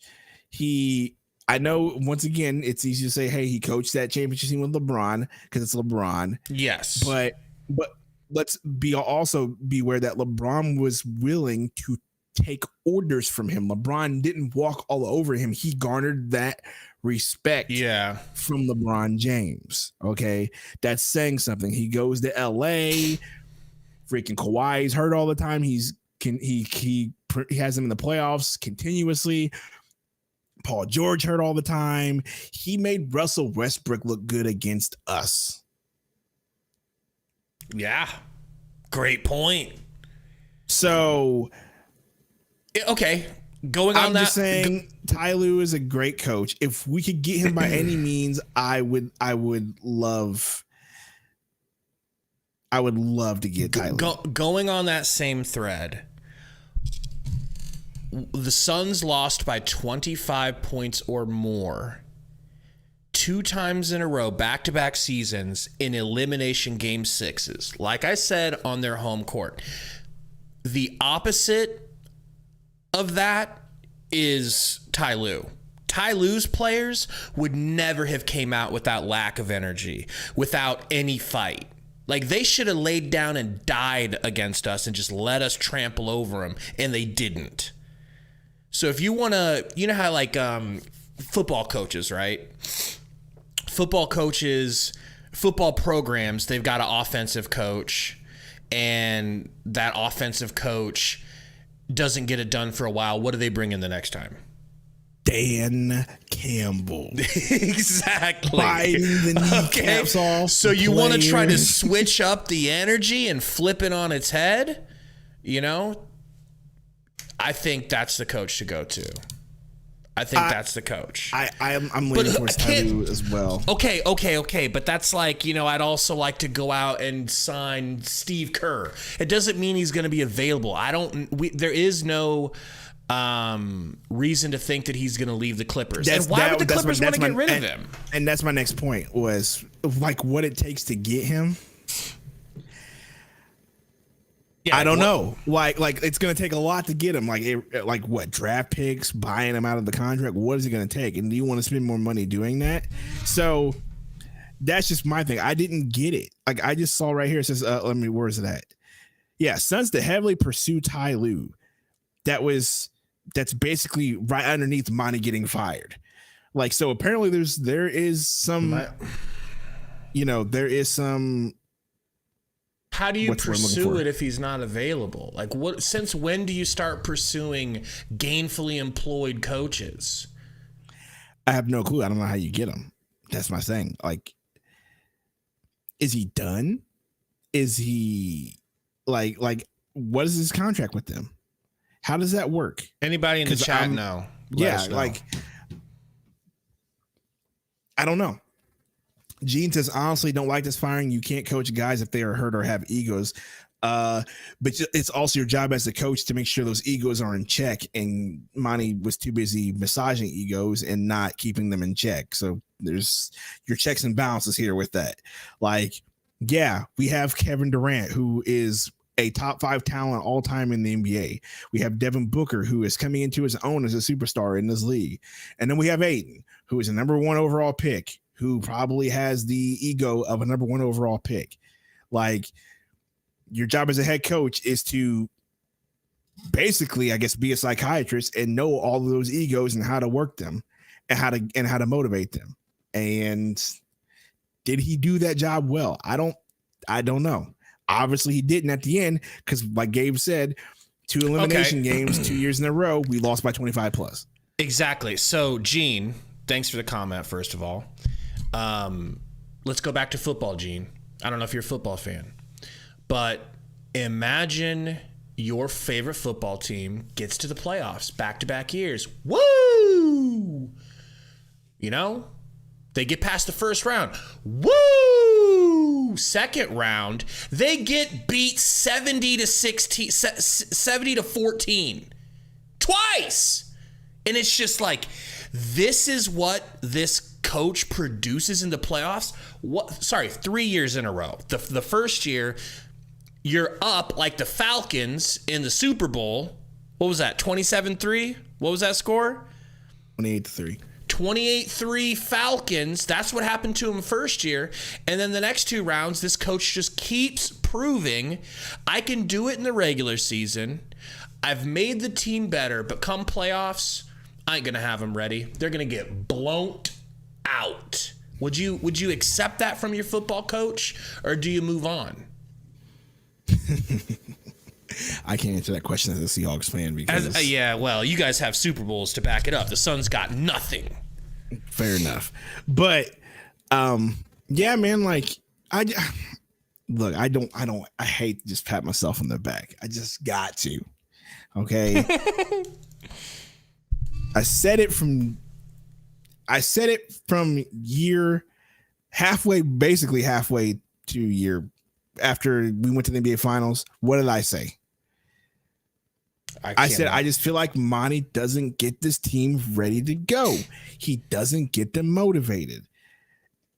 I know, once again, it's easy to say, hey, he coached that championship team with LeBron because it's LeBron. Yes. But let's also be aware that LeBron was willing to take orders from him. LeBron didn't walk all over him. He garnered that respect from LeBron James. Okay. That's saying something. He goes to LA. Freaking Kawhi's hurt all the time. He has him in the playoffs continuously. Paul George hurt all the time. He made Russell Westbrook look good against us. Yeah. Great point. So, okay. I'm just saying Ty Lue is a great coach. If we could get him by any means, I would love to get Ty Lue. Going on that same thread, the Suns lost by 25 points or more 2 times in a row, back-to-back seasons, in elimination game 6s. Like I said, on their home court. The opposite of that is Ty Lue. Ty Lue's players would never have came out with that lack of energy, without any fight. Like, they should have laid down and died against us and just let us trample over them, and they didn't. So if you want to, you know how like football coaches, right? Football programs, they've got an offensive coach, and that offensive coach doesn't get it done for a while. What do they bring in the next time? Dan Campbell. Exactly. Biting the kneecaps off. So you want to try to switch up the energy and flip it on its head? You know? I think that's the coach to go to. I think that's the coach. I'm leaning towards Ty Lue as well. Okay. But that's like, I'd also like to go out and sign Steve Kerr. It doesn't mean he's going to be available. There is no reason to think that he's going to leave the Clippers. And why would the Clippers want to get rid of him? And that's my next point was like what it takes to get him. Yeah, I don't know. Like it's going to take a lot to get him. Like what, draft picks, buying him out of the contract? What is it going to take? And do you want to spend more money doing that? So that's just my thing. I didn't get it. Like I just saw right here. It says, where is it at? Yeah, Suns to heavily pursue Ty Lue. That's basically right underneath Monty getting fired. Like, so apparently there is some. How do you pursue it if he's not available? Like, since when do you start pursuing gainfully employed coaches? I have no clue. I don't know how you get him. That's my thing. Like, is he done? Is he like what is his contract with them? How does that work? Anybody in the chat know? Yeah, like I don't know. Gene says, honestly, don't like this firing. You can't coach guys if they are hurt or have egos. But it's also your job as a coach to make sure those egos are in check. And Monty was too busy massaging egos and not keeping them in check. So there's your checks and balances here with that. Like, yeah, we have Kevin Durant, who is a top 5 talent all time in the NBA. We have Devin Booker, who is coming into his own as a superstar in this league. And then we have Ayton, who is a number 1 overall pick, who probably has the ego of a number 1 overall pick. Like, your job as a head coach is to basically, I guess, be a psychiatrist and know all of those egos and how to work them and how to motivate them. And did he do that job well? I don't know. Obviously he didn't at the end, because like Gabe said, 2 elimination games 2 years in a row, we lost by 25 plus. Exactly. So Gene, thanks for the comment, first of all. Let's go back to football, Gene. I don't know if you're a football fan, but imagine your favorite football team gets to the playoffs back-to-back years. Woo! They get past the first round. Woo! Second round, they get beat 70-14 twice. And it's just like, this is what this coach produces in the playoffs. 3 years in a row. The first year, you're up like the Falcons in the Super Bowl. What was that? 27-3? What was that score? 28-3. 28-3 Falcons. That's what happened to him first year. And then the next 2 rounds, this coach just keeps proving, I can do it in the regular season. I've made the team better, but come playoffs, I ain't going to have them ready. They're going to get blown out. Would you accept that from your football coach, or do you move on? I can't answer that question as a Seahawks fan because well, you guys have Super Bowls to back it up. The Suns got nothing. Fair enough. But yeah, man, like I hate to just pat myself on the back. I just got to. Okay. I said it from basically halfway to year after we went to the NBA Finals. What did I say? I said, I just feel like Monty doesn't get this team ready to go. He doesn't get them motivated.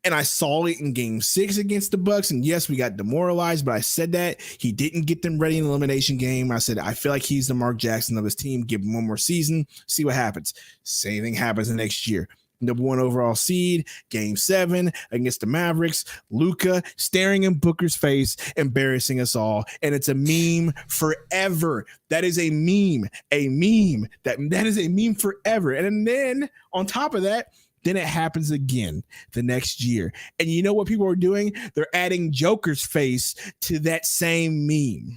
And I saw it in game 6 against the Bucks. And yes, we got demoralized, but I said that he didn't get them ready in the elimination game. I said, I feel like he's the Mark Jackson of his team. Give him one more season, see what happens. Same thing happens the next year. Number 1 overall seed, game 7 against the Mavericks. Luka staring in Booker's face, embarrassing us all. And it's a meme forever. That is a meme. That is a meme forever. And then on top of that, then it happens again the next year. And you know what people are doing? They're adding Joker's face to that same meme.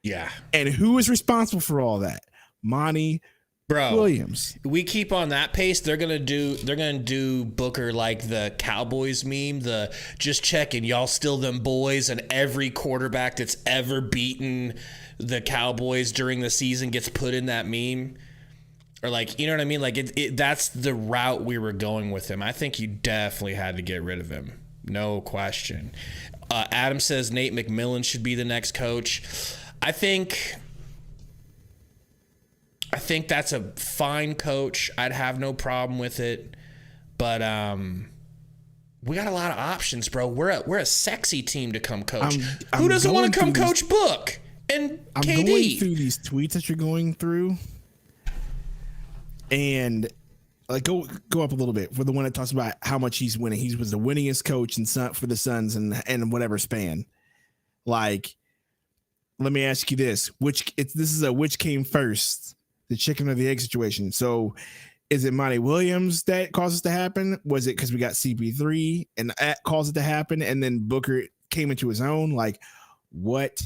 Yeah. And who is responsible for all that? Monty Williams. We keep on that pace. They're gonna do Booker like the Cowboys meme, the just checking, y'all still them boys, and every quarterback that's ever beaten the Cowboys during the season gets put in that meme. Or like, you know what I mean? Like that's the route we were going with him. I think you definitely had to get rid of him. No question. Adam says Nate McMillan should be the next coach. I think that's a fine coach. I'd have no problem with it. But we got a lot of options, bro. We're a sexy team to come coach. Who doesn't want to come coach Book and KD? I'm going through these tweets that you're going through. And like go up a little bit for the one that talks about how much he's winning. He was the winningest coach for the Suns and whatever span. Like, let me ask you this: which came first, the chicken or the egg situation? So, is it Monty Williams that caused it to happen? Was it because we got CP3 and that caused it to happen, and then Booker came into his own? Like, what?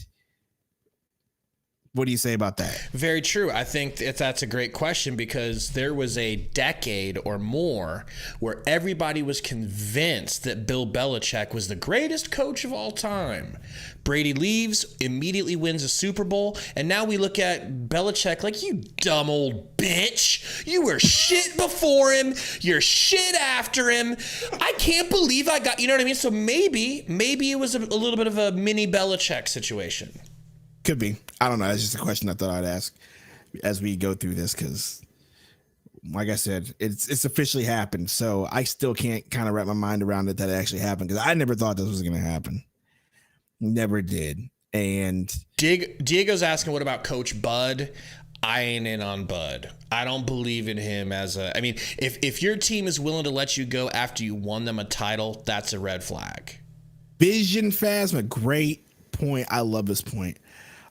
What do you say about that? Very true. I think that's a great question because there was a decade or more where everybody was convinced that Bill Belichick was the greatest coach of all time. Brady leaves, immediately wins a Super Bowl, and now we look at Belichick like, you dumb old bitch. You were shit before him. You're shit after him. I can't believe I got, you know what I mean? So maybe it was a little bit of a mini Belichick situation. Could be. I don't know. That's just a question I thought I'd ask as we go through this because, like I said, it's officially happened. So I still can't kind of wrap my mind around it that it actually happened because I never thought this was going to happen. Never did. And Diego's asking, what about Coach Bud? I ain't in on Bud. I don't believe in him I mean, if your team is willing to let you go after you won them a title, that's a red flag. Vision Phasma, great point. I love this point.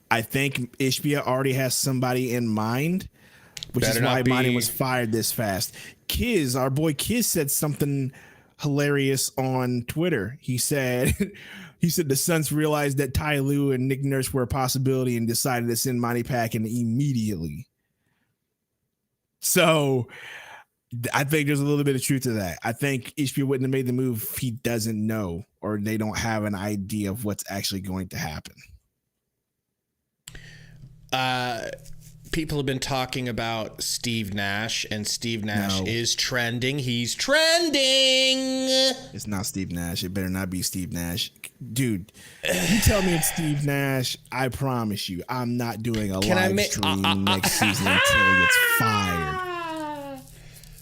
I think Ishbia already has somebody in mind, which is why Monty was fired this fast. Our boy Kiz said something hilarious on Twitter. He said the Suns realized that Ty Lue and Nick Nurse were a possibility and decided to send Monty Packin immediately. So I think there's a little bit of truth to that. I think Ishbia wouldn't have made the move if he doesn't know or they don't have an idea of what's actually going to happen. People have been talking about Steve Nash, and Steve Nash is trending. He's trending. It's not Steve Nash. It better not be Steve Nash. Dude, you tell me it's Steve Nash, I promise you, I'm not doing a live stream next season until he gets fired.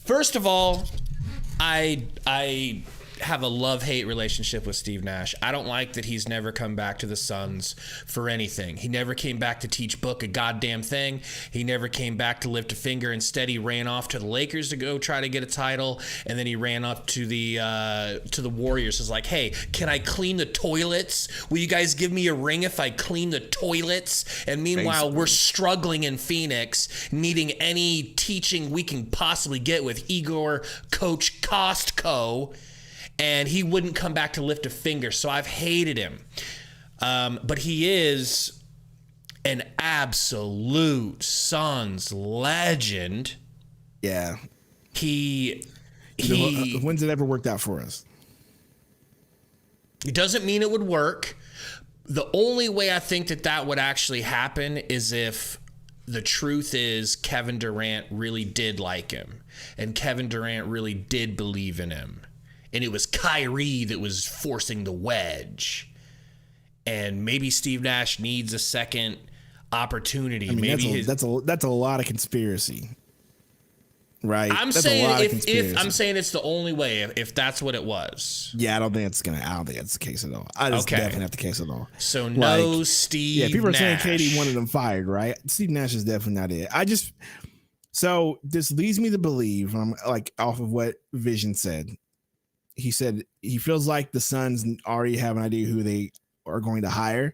First of all, I have a love-hate relationship with Steve Nash. I don't like that he's never come back to the Suns for anything. He never came back to teach Book a goddamn thing. He never came back to lift a finger. Instead, he ran off to the Lakers to go try to get a title, and then he ran up to the Warriors. It's like, hey, can I clean the toilets? Will you guys give me a ring if I clean the toilets? And meanwhile, we're struggling in Phoenix, needing any teaching we can possibly get with Igor Coach Kostko. And he wouldn't come back to lift a finger. So I've hated him. But he is an absolute Suns legend. Yeah. When's it ever worked out for us? It doesn't mean it would work. The only way I think that would actually happen is if the truth is Kevin Durant really did like him. And Kevin Durant really did believe in him. And it was Kyrie that was forcing the wedge. And maybe Steve Nash needs a second opportunity. I mean, maybe that's a lot of conspiracy, right? I'm saying it's the only way if that's what it was. Yeah, I don't think that's the case at all. That's definitely not the case at all. So no Steve. Yeah, people Nash. are saying KD wanted him fired, right? Steve Nash is definitely not it. So this leads me to believe, like off of what Vision said. He said he feels like the Suns already have an idea who they are going to hire,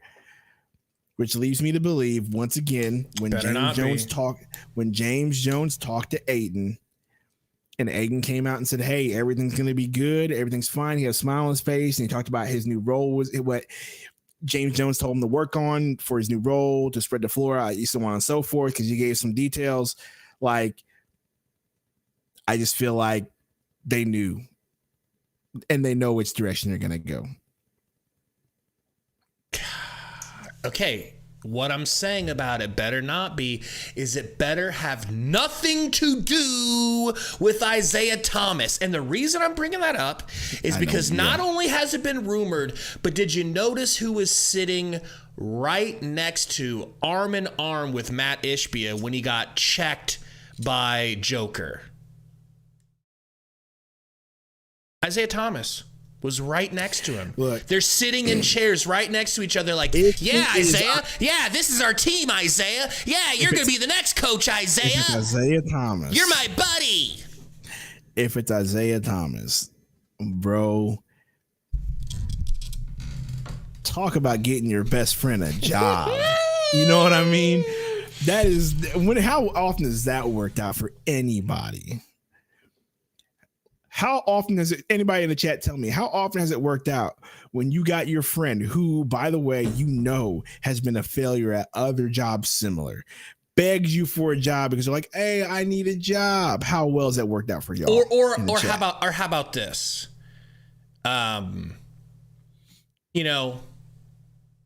which leads me to believe once again when James Jones talked to Ayton, and Ayton came out and said, "Hey, everything's going to be good, everything's fine." He had a smile on his face, and he talked about his new role what James Jones told him to work on for his new role, to spread the floor, so on and so forth, because he gave some details. Like, I just feel like they knew. And they know which direction they're going to go. Okay, What I'm saying about it better not be is it better have nothing to do with Isaiah Thomas. And the reason I'm bringing that up is because not only has it been rumored, but did you notice who was sitting right next to arm in arm with Matt Ishbia when he got checked by Joker? Isaiah Thomas was right next to him. Look, they're sitting in chairs right next to each other like, yeah, Isaiah. Yeah, this is our team, Isaiah. Yeah, you're going to be the next coach, Isaiah. If it's Isaiah Thomas. You're my buddy. If it's Isaiah Thomas, bro, talk about getting your best friend a job. You know what I mean? That is, how often has that worked out for anybody? How often has it, anybody in the chat tell me, how often has it worked out when you got your friend who, by the way, has been a failure at other jobs similar, begs you for a job because they're like, hey, I need a job. How well has that worked out for y'all? Or how about this?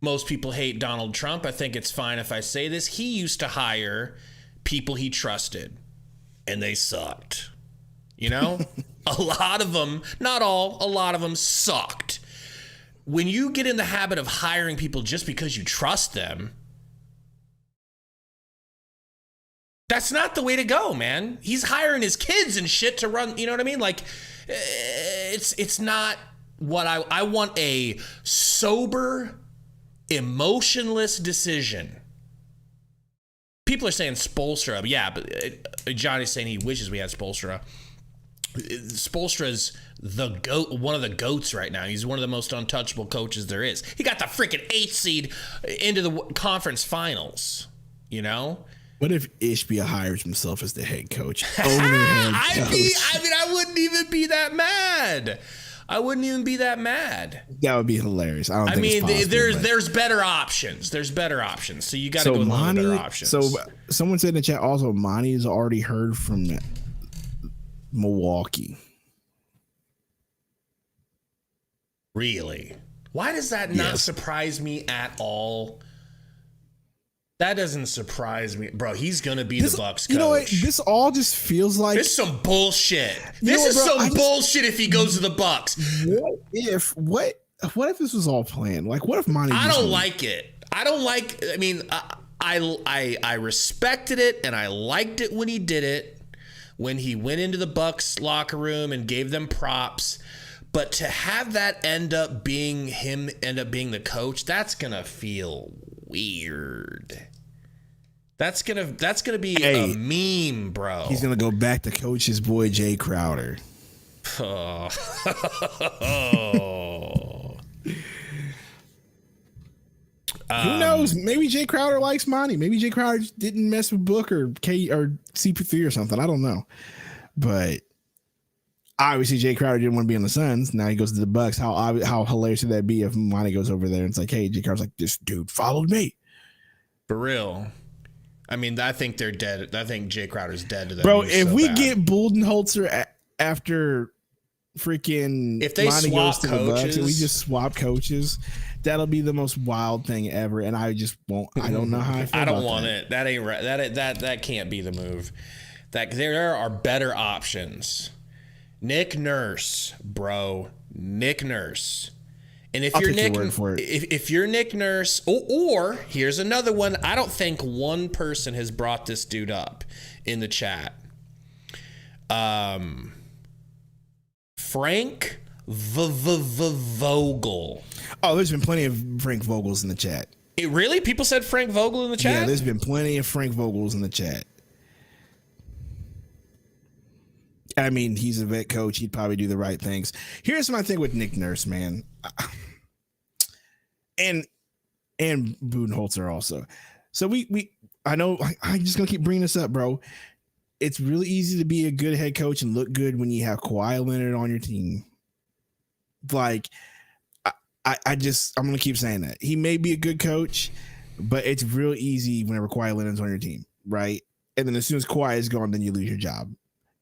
Most people hate Donald Trump. I think it's fine if I say this. He used to hire people he trusted and they sucked. A lot of them, not all, a lot of them sucked. When you get in the habit of hiring people just because you trust them, that's not the way to go, man. He's hiring his kids and shit to run, you know what I mean? Like, it's not what I want. A sober, emotionless decision. People are saying Spoelstra. Yeah, but Johnny's saying he wishes we had Spoelstra. Spoelstra's the GOAT, one of the GOATs right now. He's one of the most untouchable coaches there is. He got the freaking 8th seed into the conference finals, What if Ishbia hires himself as the head coach? I wouldn't even be that mad. That would be hilarious. I think it's possible, there's better options. There's better options. So you got to go with better options. So someone said in the chat also, Monty's already heard from Milwaukee. Really? Why does that not surprise me at all? That doesn't surprise me, bro. He's gonna be the Bucks coach. You know what? This all just feels like this is some bullshit. Bullshit if he goes to the Bucks. What if this was all planned? Like, what if Monty? I don't like it. I mean, I respected it and I liked it when he did it. When he went into the Bucks locker room and gave them props, but to have that end up being the coach, that's gonna feel weird. That's gonna be a meme, bro. He's gonna go back to coach his boy Jay Crowder. Oh. Who knows? Maybe Jay Crowder likes Monty. Maybe Jay Crowder didn't mess with Book or CP3 or something. I don't know. But obviously Jay Crowder didn't want to be on the Suns. Now he goes to the Bucks. How hilarious would that be if Monty goes over there and it's like, hey, Jay Crowder's like, this dude followed me. For real. I mean, I think they're dead. I think Jay Crowder's dead to that. Bro, if we get Budenholzer after freaking if they Monty swap goes to coaches, the Bucks and we just swap coaches, that'll be the most wild thing ever. And I just won't. I don't know how I feel. I don't want it. That ain't right. That can't be the move. That there are better options. Nick Nurse, bro. Nick Nurse. And if you're Nick Nurse, or here's another one. I don't think one person has brought this dude up in the chat. Frank Vogel. Oh, there's been plenty of Frank Vogels in the chat. Really? People said Frank Vogel in the chat? Yeah, there's been plenty of Frank Vogels in the chat. I mean, he's a vet coach. He'd probably do the right things. Here's my thing with Nick Nurse, man. And Budenholzer also. So I know I'm just going to keep bringing this up, bro. It's really easy to be a good head coach and look good when you have Kawhi Leonard on your team. Like, I'm going to keep saying that. He may be a good coach, but it's real easy whenever Kawhi Leonard's on your team, right? And then as soon as Kawhi is gone, then you lose your job.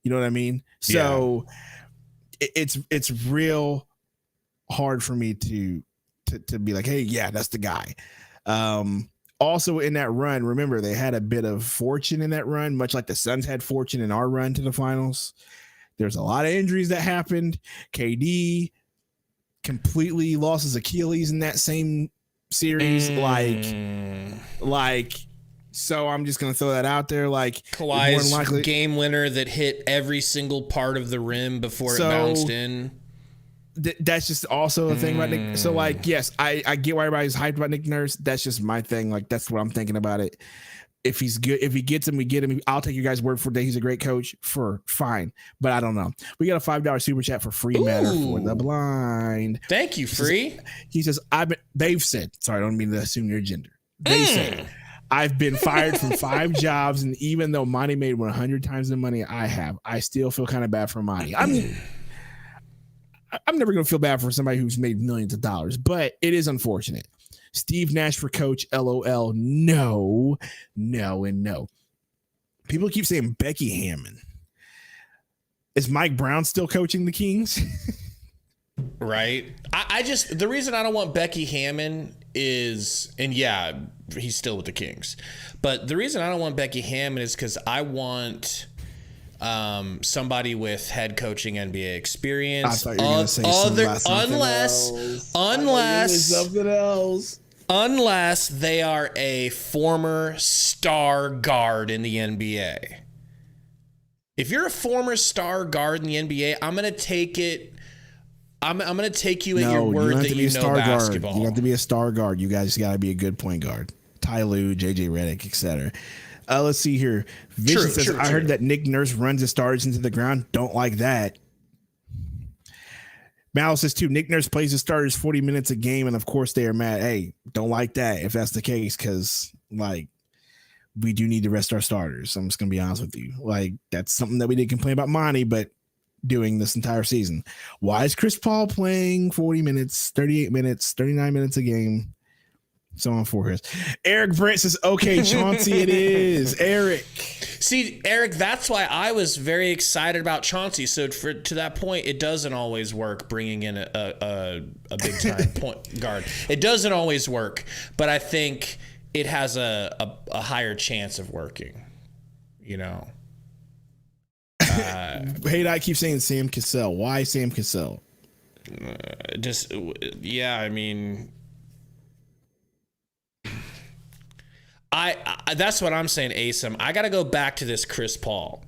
You know what I mean? So it's real hard for me to be like, hey, yeah, that's the guy. also in that run, remember, they had a bit of fortune in that run, much like the Suns had fortune in our run to the finals. There's a lot of injuries that happened. KD completely lost his Achilles in that same series. So I'm just going to throw that out there. Like, Kawhi's game winner that hit every single part of the rim before it bounced in. That's just also a thing about Nick. So, like, yes, I get why everybody's hyped about Nick Nurse. That's just my thing. Like, that's what I'm thinking about it. If he's good, if he gets him, we get him. I'll take your guys' word for it that he's a great coach. Fine, but I don't know. We got a $5 super chat for Free Matter for the Blind. Thank you, Free. He says, they've said, sorry, I don't mean to assume your gender. They said, I've been fired from 5 jobs, and even though Monty made 100 times the money I have, I still feel kind of bad for Monty. I'm never going to feel bad for somebody who's made millions of dollars, but it is unfortunate. Steve Nash for coach, LOL. No, and no. People keep saying Becky Hammond. Is Mike Brown still coaching the Kings? Right. The reason I don't want Becky Hammond is, and yeah, he's still with the Kings, but the reason I don't want Becky Hammond is because I want somebody with head coaching NBA experience. I thought you were going to say something else. Unless they are a former star guard in the NBA. If you're a former star guard in the NBA, I'm going to take it. I'm going to take you at your word that you know basketball. You have to be a star guard. You guys got to be a good point guard. Ty Lue, JJ Redick, etc. Let's see here. Vision says, I heard that Nick Nurse runs his stars into the ground. Don't like that. Mal says, too, Nick Nurse plays his starters 40 minutes a game, and of course they are mad. Hey, don't like that if that's the case, because, like, we do need to rest our starters. I'm just going to be honest with you. Like, that's something that we did complain about Monty, but doing this entire season. Why is Chris Paul playing 40 minutes, 38 minutes, 39 minutes a game? So on for his. Eric Brent says, okay, Chauncey, it is. Eric. See, Eric, that's why I was very excited about Chauncey. So to that point, it doesn't always work bringing in a big time point guard. It doesn't always work, but I think it has a higher chance of working, you know. Hey, I keep saying Sam Cassell. Why Sam Cassell? I mean, I that's what I'm saying, Asim. I got to go back to this Chris Paul.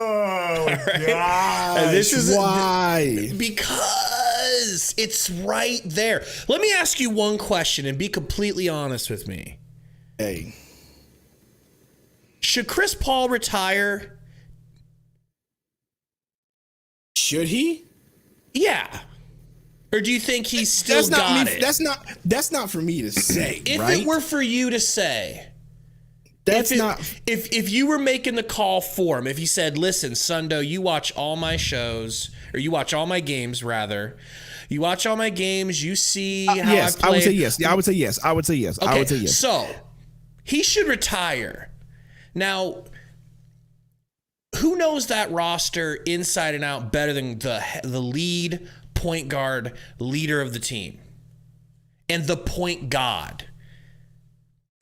Oh, right? Gosh, this is why. Because it's right there. Let me ask you one question and be completely honest with me. Hey. Should Chris Paul retire? Should he? Yeah. Or do you think he's still it? That's not for me to say. If right? it were for you to say, if you were making the call for him, if he said, "Listen, Sundo, you watch all my shows, or you watch all my games, rather, you watch all my games, you see how yes, I play." I would say yes. Yeah, I would say yes. I would say yes. Okay, I would say yes. So he should retire. Now, who knows that roster inside and out better than the lead point guard leader of the team and the point god?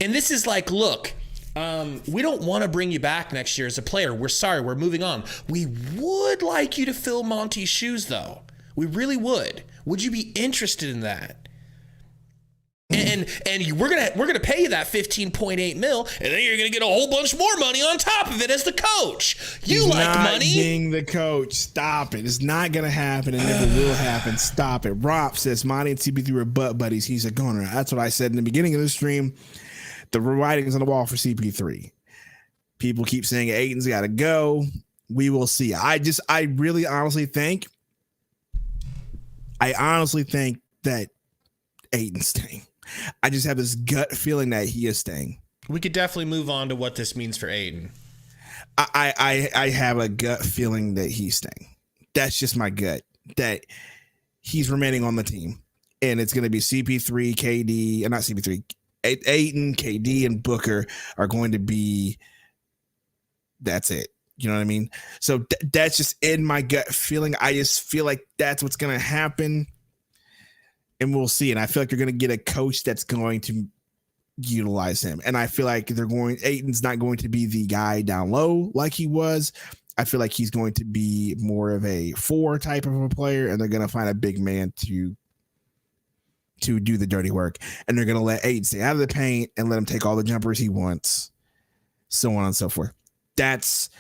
And this is like, look, we don't want to bring you back next year as a player. We're sorry. We're moving on. We would like you to fill Monty's shoes, though. We really would. Would you be interested in that? And we're gonna pay you that $15.8 million, and then you're gonna get a whole bunch more money on top of it as the coach. He's like not money. Being the coach, stop it. It's not gonna happen. It never will happen. Stop it. Rob says Monty and CP3 are butt buddies. He's a goner. That's what I said in the beginning of the stream. The writing's on the wall for CP3. People keep saying Ayton's got to go. We will see. I honestly think that Ayton's staying. I just have this gut feeling that he is staying. We could definitely move on to what this means for Ayton. I have a gut feeling that he's staying. That's just my gut, that he's remaining on the team. And it's going to be CP3, KD, and not CP3, Ayton, KD, and Booker are going to be, that's it. You know what I mean? So that's just in my gut feeling. I just feel like that's what's going to happen. And we'll see. And I feel like you're going to get a coach that's going to utilize him. And I feel like Ayton's not going to be the guy down low like he was. I feel like he's going to be more of a 4 type of a player, and they're going to find a big man to do the dirty work. And they're going to let Ayton stay out of the paint and let him take all the jumpers he wants, so on and so forth. That's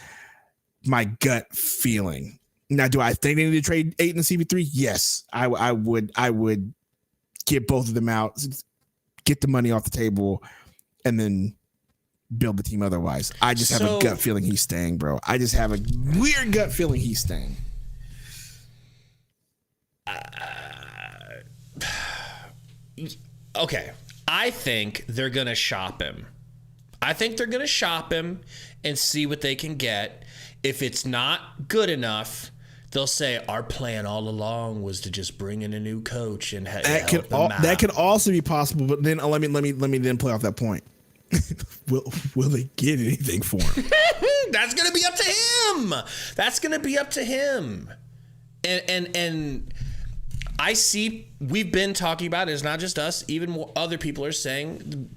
my gut feeling. Now, do I think they need to trade Ayton and CP3? Yes, I would get both of them out, get the money off the table, and then build the team otherwise. I just have a gut feeling he's staying, bro. I just have a weird gut feeling he's staying. Okay. I think they're going to shop him. I think they're going to shop him and see what they can get. If it's not good enough, they'll say our plan all along was to just bring in a new coach and help him out. That could also be possible, but then let me then play off that point. Will they get anything for him? That's going to be up to him. That's going to be up to him. And I see, we've been talking about it. It's not just us. Even more other people are saying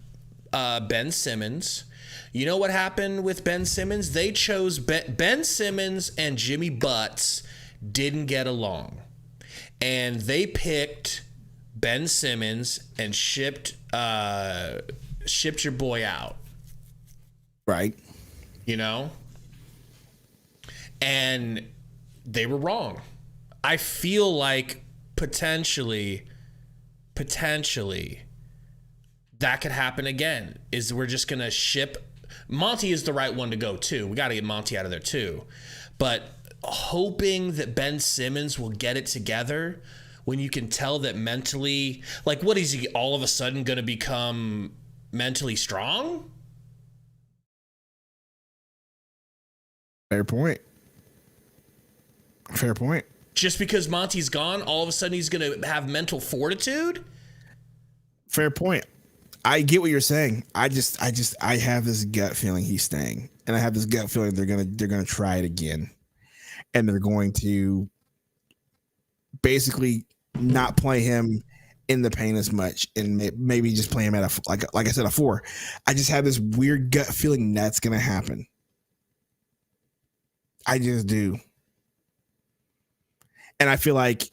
Ben Simmons. You know what happened with Ben Simmons? They chose Ben Simmons and Jimmy Butts didn't get along. And they picked Ben Simmons and shipped your boy out. Right. You know? And they were wrong. I feel like potentially that could happen again. Is we're just going to ship. Monty is the right one to go too. We got to get Monty out of there too. But hoping that Ben Simmons will get it together when you can tell that mentally, like, what is he all of a sudden going to become mentally strong? Fair point. Just because Monty's gone, all of a sudden he's going to have mental fortitude? Fair point. I get what you're saying. I have this gut feeling he's staying, and I have this gut feeling they're gonna try it again, and they're going to basically not play him in the paint as much, and maybe just play him at a like I said, a 4. I just have this weird gut feeling that's gonna happen. I just do. And I feel like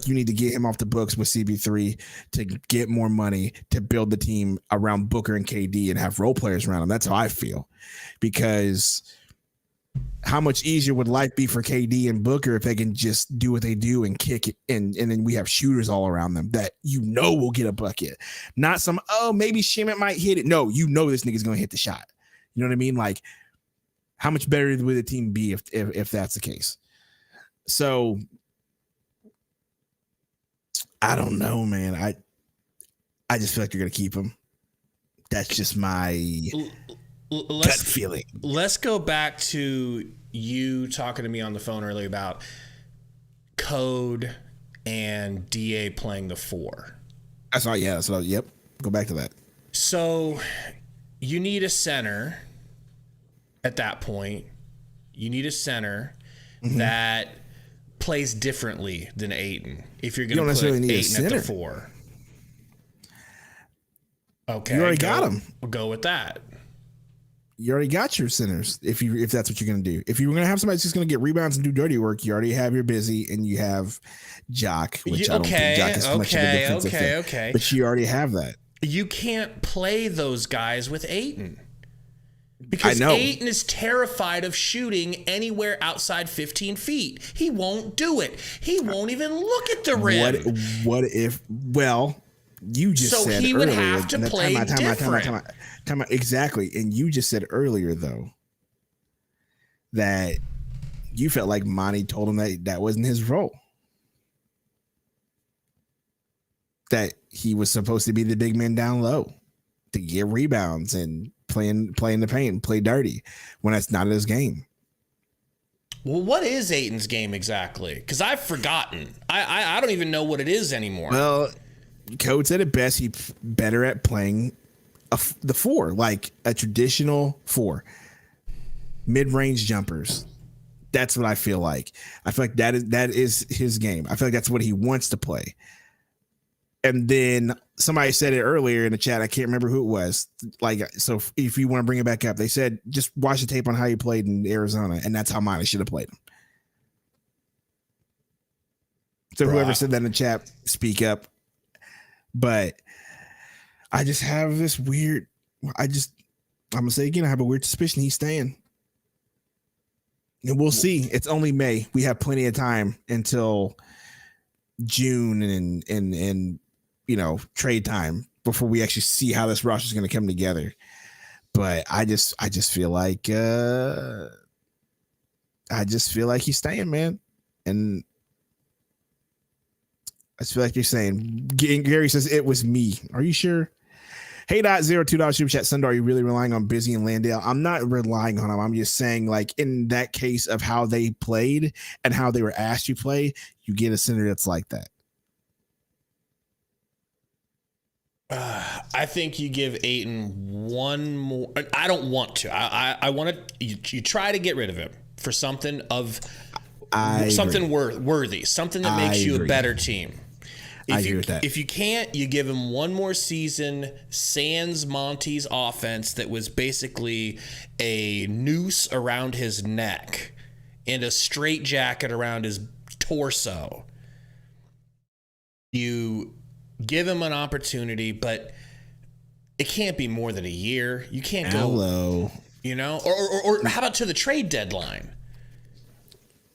you need to get him off the books with CB3 to get more money to build the team around Booker and KD and have role players around him. That's how I feel. Because how much easier would life be for KD and Booker if they can just do what they do and kick it, and then we have shooters all around them that will get a bucket. Not some, maybe Shimmitt might hit it. No, this nigga's going to hit the shot. You know what I mean? Like, how much better would the team be if that's the case? So I don't know, man. I just feel like you're gonna keep him. That's just my gut feeling. Let's go back to you talking to me on the phone earlier about Code and DA playing the 4. That's all. Yeah. So yep. Go back to that. So you need a center at that point. You need a center that plays differently than Ayton. If you're going to put Ayton at the 4. Okay. You already got him. We'll go with that. You already got your centers if that's what you're going to do. If you were going to have somebody that's just going to get rebounds and do dirty work, you already have your Busy and you have Jock, which I don't think Jock is much of a defensive thing. Okay. But you already have that. You can't play those guys with Ayton. Because Ayton is terrified of shooting anywhere outside 15 feet. He won't do it. He won't even look at the rim. What if? Well, you just said earlier. So he would have to play different. Time out. Exactly. And you just said earlier, though, that you felt like Monty told him that wasn't his role. That he was supposed to be the big man down low to get rebounds and play in the paint and play dirty when that's not his game. Well, what is Ayton's game exactly? Because I've forgotten. I don't even know what it is anymore. Well, Code said it best. He's better at playing the 4, like a traditional 4. Mid-range jumpers. That's what I feel like. I feel like that is his game. I feel like that's what he wants to play. And then somebody said it earlier in the chat. I can't remember who it was. Like, so if you want to bring it back up, they said just watch the tape on how he played in Arizona, and that's how Monty should have played him. So whoever said that in the chat, speak up. But I just have this weird. I'm gonna say again, I have a weird suspicion he's staying, and we'll see. It's only May. We have plenty of time until June and trade time before we actually see how this roster is going to come together. But I just feel like he's staying, man. And I just feel like you're saying, Gary says it was me. Are you sure? Hey, $02 super chat. Sundar, are you really relying on Busy and Landale? I'm not relying on them. I'm just saying, like, in that case of how they played and how they were asked to play, you get a center that's like that. I think you give Ayton one more. I don't want to. I want to. You try to get rid of him for something worthy, something that makes you a better team. I agree with that. If you can't, you give him one more season, sans Monty's offense that was basically a noose around his neck and a straitjacket around his torso. You give him an opportunity, but it can't be more than a year. You can't go, or how about to the trade deadline?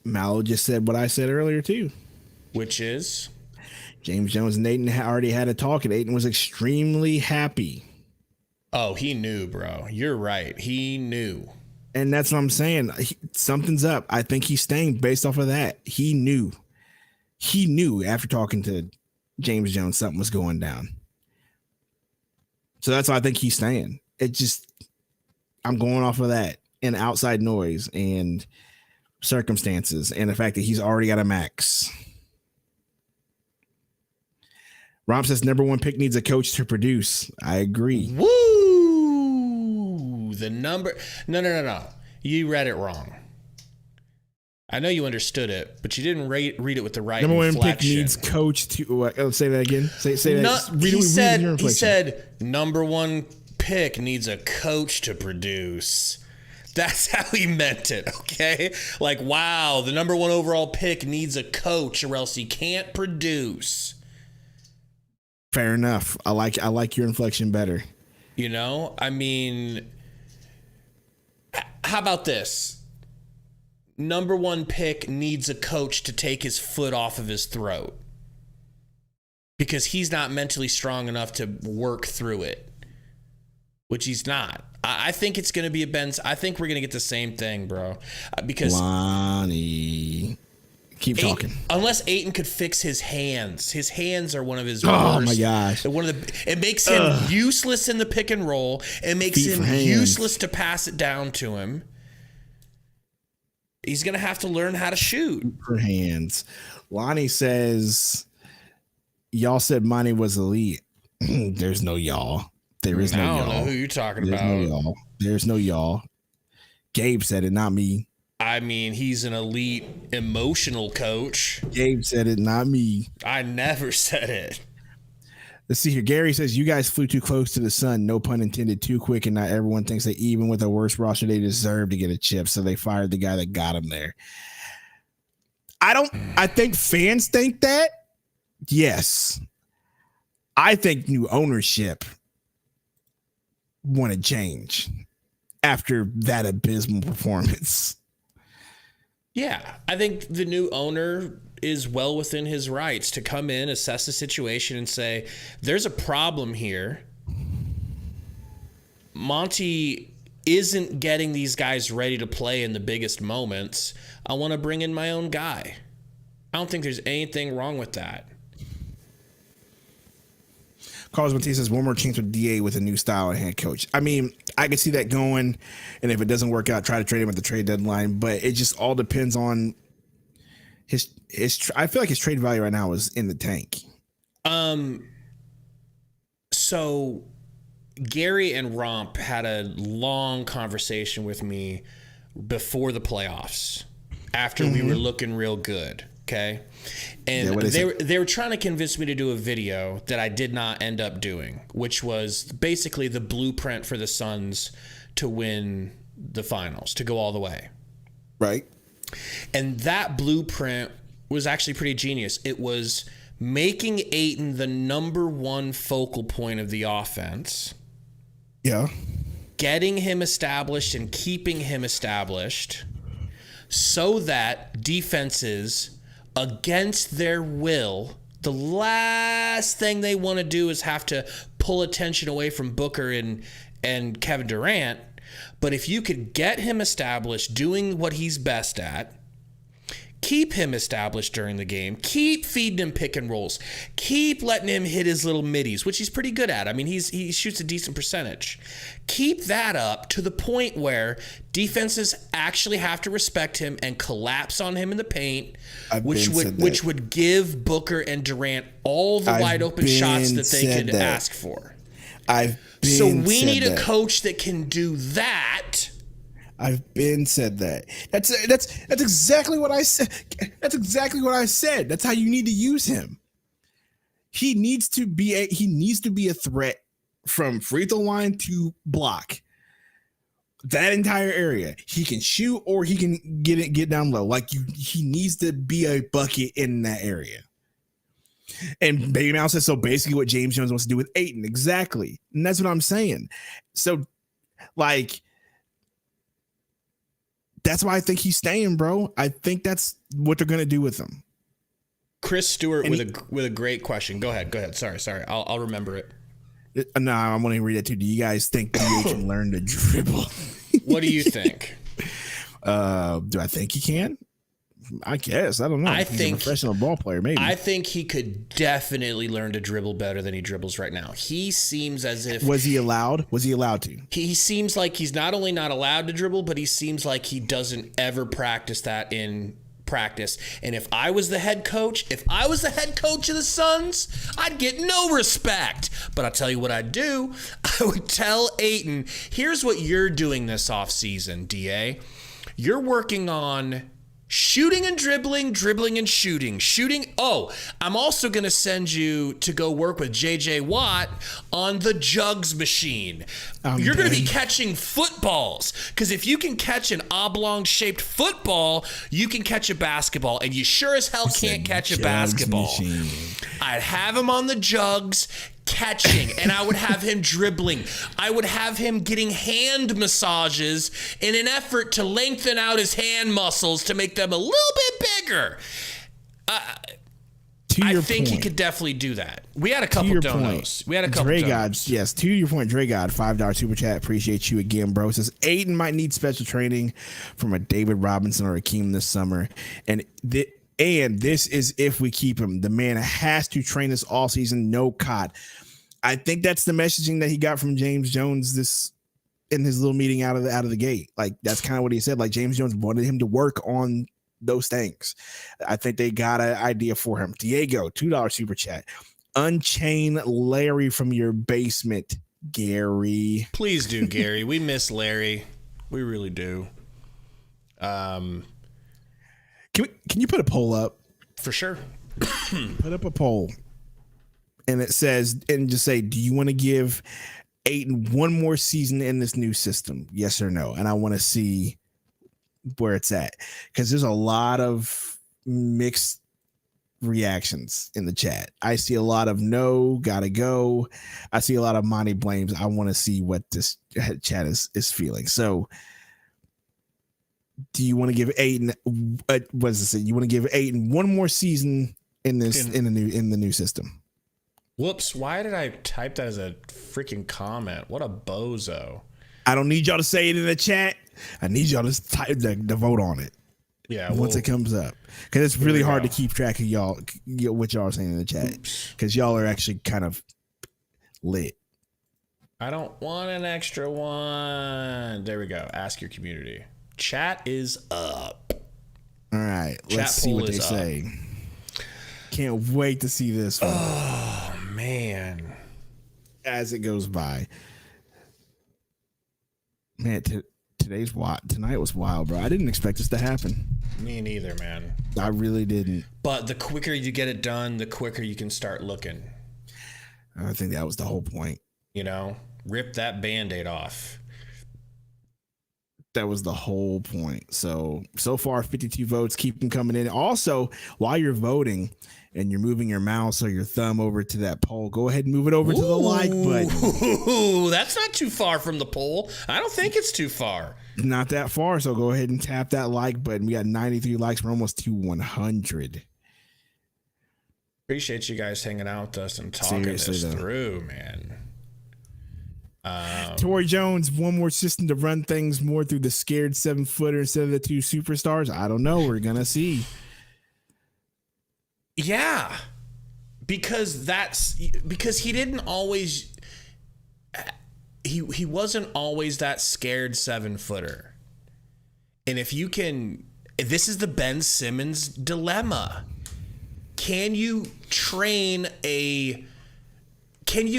Mallow just said what I said earlier too, which is James Jones and Ayton already had a talk, and Ayton was extremely happy. Oh, he knew, bro. You're right. He knew. And that's what I'm saying. Something's up. I think he's staying based off of that. He knew. He knew after talking to James Jones something was going down. So that's why I think he's staying. I'm going off of that and outside noise and circumstances and the fact that he's already got a max. Rom says number one pick needs a coach to produce. I agree. Woo! No. You read it wrong. I know you understood it, but you didn't read it with the right number inflection. One pick needs coach to say that again. Say that. He said number one pick needs a coach to produce. That's how he meant it, okay? Like, wow, the number one overall pick needs a coach or else he can't produce. Fair enough. I like your inflection better. I mean, how about this? Number one pick needs a coach to take his foot off of his throat because he's not mentally strong enough to work through it, which he's not. I think it's going to be I think we're going to get the same thing, bro. Because Lonnie, keep talking. Unless Ayton could fix his hands. His hands are one of his worst. Oh my gosh. It makes him useless in the pick and roll. It makes him useless to pass it down to him. He's going to have to learn how to shoot. For hands. Lonnie says, y'all said Monty was elite. There's no y'all. There is no y'all. I don't know who you're talking about. No y'all. There's no y'all. Gabe said it, not me. I mean, he's an elite emotional coach. Gabe said it, not me. I never said it. Let's see here. Gary says, you guys flew too close to the sun. No pun intended. Too quick, and not everyone thinks that even with a worse roster, they deserve to get a chip. So they fired the guy that got him there. I think fans think that. Yes. I think new ownership want to change after that abysmal performance. Yeah, I think the new owner is well within his rights to come in, assess the situation, and say, there's a problem here. Monty isn't getting these guys ready to play in the biggest moments. I want to bring in my own guy. I don't think there's anything wrong with that. Carlos Matisse says one more chance with DA with a new style and head coach. I mean, I can see that going, and if it doesn't work out, try to trade him at the trade deadline. But it just all depends on his. I feel like his trade value right now is in the tank. So Gary and Romp had a long conversation with me before the playoffs, after we were looking real good. Okay. And they were trying to convince me to do a video that I did not end up doing, which was basically the blueprint for the Suns to win the finals, to go all the way. Right. And that blueprint was actually pretty genius. It was making Ayton the number one focal point of the offense. Yeah. Getting him established and keeping him established so that defenses, against their will, the last thing they want to do is have to pull attention away from Booker and Kevin Durant. But if you could get him established doing what he's best at, keep him established during the game, keep feeding him pick and rolls, keep letting him hit his little middies, which he's pretty good at. I mean, he shoots a decent percentage. Keep that up to the point where defenses actually have to respect him and collapse on him in the paint, which would give Booker and Durant all the wide open shots that they could ask for. So we need a coach that can do that. I've been said that. That's exactly what I said. That's exactly what I said. That's how you need to use him. He needs to be a threat from free throw line to block. That entire area. He can shoot or he can get down low. He needs to be a bucket in that area. And Baby Mouse says so basically what James Jones wants to do with Ayton. Exactly. And that's what I'm saying. So that's why I think he's staying, bro. I think that's what they're gonna do with him. Chris Stewart with a great question. Go ahead. Sorry. I'll remember it. No, I want to read it too. Do you guys think DA can learn to dribble? What do you think? Do I think he can? I guess. I don't know. He's a professional ball player, maybe. I think he could definitely learn to dribble better than he dribbles right now. He seems as if... Was he allowed to? He seems like he's not only not allowed to dribble, but he seems like he doesn't ever practice that in practice. And if I was the head coach of the Suns, I'd get no respect. But I'll tell you what I'd do. I would tell Ayton, here's what you're doing this offseason, DA. You're working on... shooting and dribbling and shooting. Oh, I'm also going to send you to go work with JJ Watt on the jugs machine. You're going to be catching footballs, because if you can catch an oblong-shaped football, you can catch a basketball, and you sure as hell can't catch a basketball. Machine. I'd have him on the jugs, catching, and I would have him dribbling. I would have him getting hand massages in an effort to lengthen out his hand muscles to make them a little bit bigger. I think he could definitely do that. We had a couple donos. Yes, to your point, Dre God, $5 super chat. Appreciate you again, bro. Says Ayton might need special training from a David Robinson or Akeem this summer. And this is if we keep him. The man has to train this all season, no cot. I think that's the messaging that he got from James Jones in his little meeting out of the gate. Like, that's kind of what he said. Like, James Jones wanted him to work on those things. I think they got an idea for him. Diego, $2 super chat. Unchain Larry from your basement, Gary. Please do, Gary. We miss Larry. We really do. Can you put a poll up? For sure. Put up a poll. And it says, and just say, do you want to give Ayton one more season in this new system? Yes or no? And I want to see where it's at, because there's a lot of mixed reactions in the chat. I see a lot of no, gotta go. I see a lot of Monty blames. I want to see what this chat is feeling. So do you want to give Ayton what does it say? You want to give Ayton one more season in the new system? Whoops, why did I type that as a freaking comment? What a bozo. I don't need y'all to say it in the chat. I need y'all to type the vote on it. Yeah, once it comes up, because it's really hard to keep track of y'all, what y'all are saying in the chat, because y'all are actually kind of lit. I don't want an extra one. There we go. Ask your community. Chat is up. All right, let's see what they say. Can't wait to see this one. Oh man, as it goes by. Man, Tonight was wild, bro. I didn't expect this to happen. Me neither, man. I really didn't. But the quicker you get it done, the quicker you can start looking. I think that was the whole point. You know, rip that Band-Aid off. That was the whole point. So far, 52 votes. Keep them coming in. Also, while you're voting and you're moving your mouse or your thumb over to that poll, go ahead and move it over to the like button. Ooh, that's not too far from the poll. I don't think it's too far. Not that far. So go ahead and tap that like button. We got 93 likes. We're almost to 100. Appreciate you guys hanging out with us and talking this through, man. Torrey Jones, one more system to run things more through the scared 7-footer instead of the 2 superstars. I don't know. We're gonna see. Yeah, because he didn't always. He wasn't always that scared 7-footer, and if this is the Ben Simmons dilemma. Can you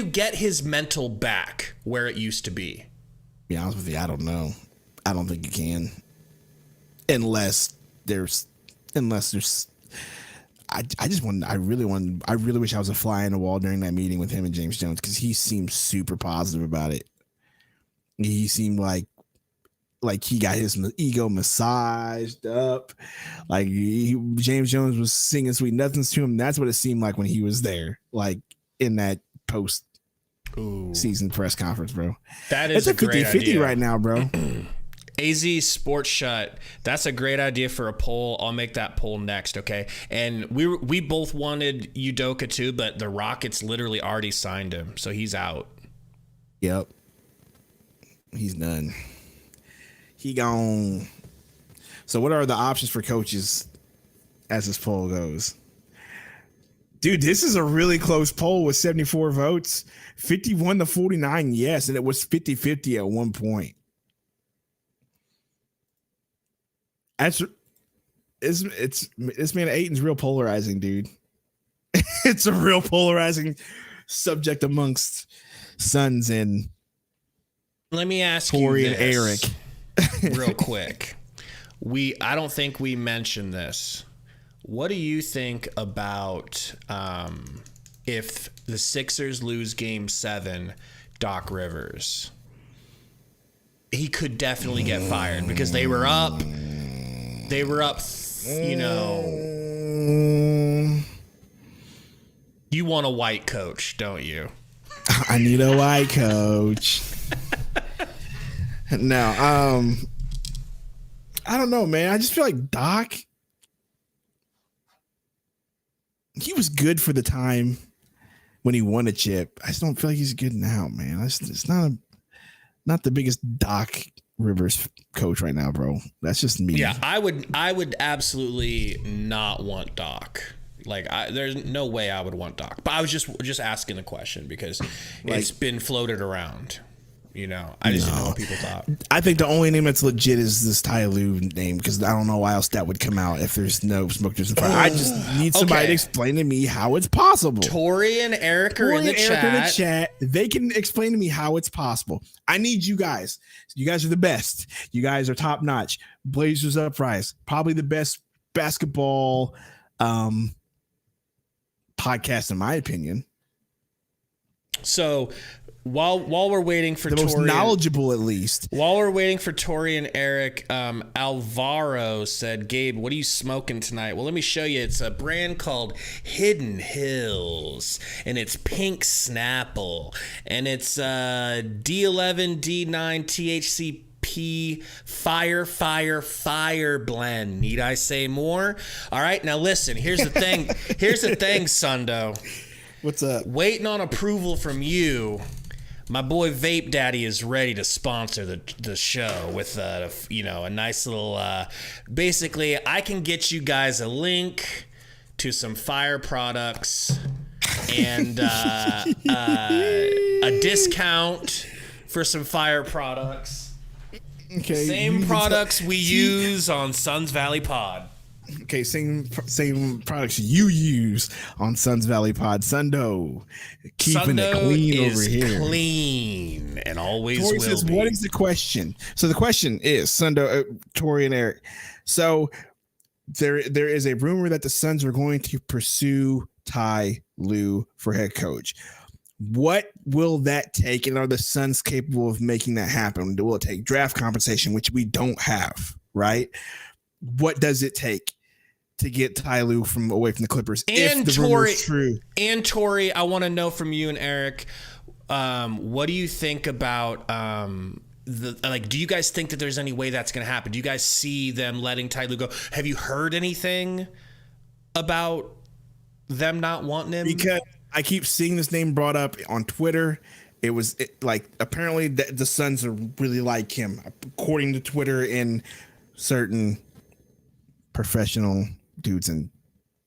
get his mental back where it used to be? To be honest with you, I don't know. I don't think you can. Unless there's I really wish I was a fly in the wall during that meeting with him and James Jones, because he seemed super positive about it. He seemed like he got his ego massaged up. Like James Jones was singing sweet nothings to him. That's what it seemed like when he was there, like in that post season press conference, bro. It's a 50-50 right now, bro. AZ Sports Shut. That's a great idea for a poll. I'll make that poll next, okay? And we both wanted Udoka too, but the Rockets literally already signed him, so he's out. Yep. He's done. He gone. So what are the options for coaches as this poll goes? Dude, this is a really close poll with 74 votes. 51-49, yes, and it was 50-50 at one point. This man Ayton's real polarizing, dude. It's a real polarizing subject amongst Suns and let me ask Torrey you and Eric. Real quick. I don't think we mentioned this. What do you think about if the Sixers lose Game 7, Doc Rivers? He could definitely get fired because they were up. They were up, you know. You want a white coach, don't you? I need a white coach. No, I don't know, man. I just feel like Doc, he was good for the time when he won a chip. I just don't feel like he's good now, man. It's not the biggest Doc Rivers coach right now, bro. That's just me. Yeah, I would absolutely not want Doc. Like, there's no way I would want Doc. But I was just asking the question because it's been floated around. You know, I just didn't know what people thought. I think the only name that's legit is this Ty Lue name, because I don't know why else that would come out if there's no smoke, there's fire. I just need somebody to explain to me how it's possible. Torrey and Eric are in the chat. They can explain to me how it's possible. I need you guys. You guys are the best. You guys are top notch. Blazers Uprise, probably the best basketball podcast in my opinion. So while we're waiting for the most knowledgeable, at least. While we're waiting for Torrey and Eric, Alvaro said, "Gabe, what are you smoking tonight?" Well, let me show you. It's a brand called Hidden Hills, and it's pink Snapple, and it's D11, D9, THCP, fire blend. Need I say more? All right, now listen. Here's the thing. Sundo. What's up? Waiting on approval from you. My boy Vape Daddy is ready to sponsor the show with a nice little basically I can get you guys a link to some fire products and a discount for some fire products. Okay. Same products we use on Suns Valley Pod. Okay, same products you use on Suns Valley Pod. Sundo, keeping it clean over here. Clean and always Tori will says, be. "What is the question?" So the question is, Sundo, Tori, and Eric. So there is a rumor that the Suns are going to pursue Ty Lue for head coach. What will that take, and are the Suns capable of making that happen? Will it take draft compensation, which we don't have, right? What does it take to get Ty Lue away from the Clippers? And if the rumor is true. And Tori, I want to know from you and Eric, what do you think about do you guys think that there's any way that's going to happen? Do you guys see them letting Ty Lue go? Have you heard anything about them not wanting him? Because I keep seeing this name brought up on Twitter. Apparently the Suns are really like him, according to Twitter and certain professional dudes and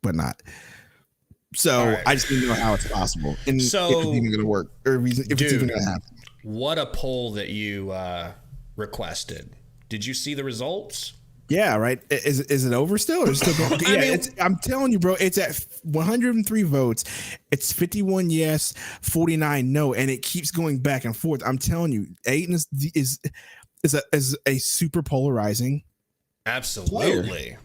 whatnot. So right. I just didn't know how it's possible, and if it's even going to work, or if it's even going to happen. What a poll that you requested. Did you see the results? Yeah, right. Is it over still? Or is it still going? I'm telling you, bro. It's at 103 votes. It's 51 yes, 49 no, and it keeps going back and forth. I'm telling you, Ayton is a super polarizing. Absolutely. Player.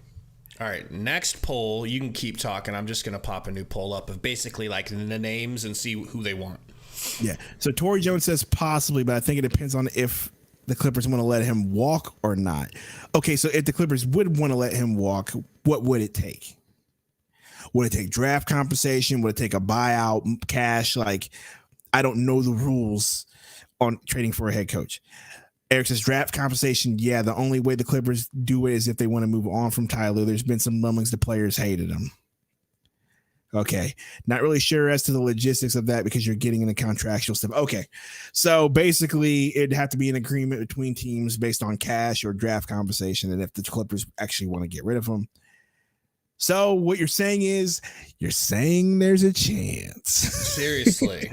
All right, next poll. You can keep talking. I'm just going to pop a new poll up of basically like the names and see who they want. Yeah. So Torrey Jones says possibly, but I think it depends on if the Clippers want to let him walk or not. Okay, so if the Clippers would want to let him walk, what would it take? Would it take draft compensation? Would it take a buyout, cash? Like, I don't know the rules on trading for a head coach. Eric says draft compensation. Yeah, the only way the Clippers do it is if they want to move on from Ty Lue. There's been some rumblings the players hated him. Okay, not really sure as to the logistics of that because you're getting into contractual stuff. Okay, so basically it'd have to be an agreement between teams based on cash or draft compensation, and if the Clippers actually want to get rid of him. So what you're saying is there's a chance. Seriously.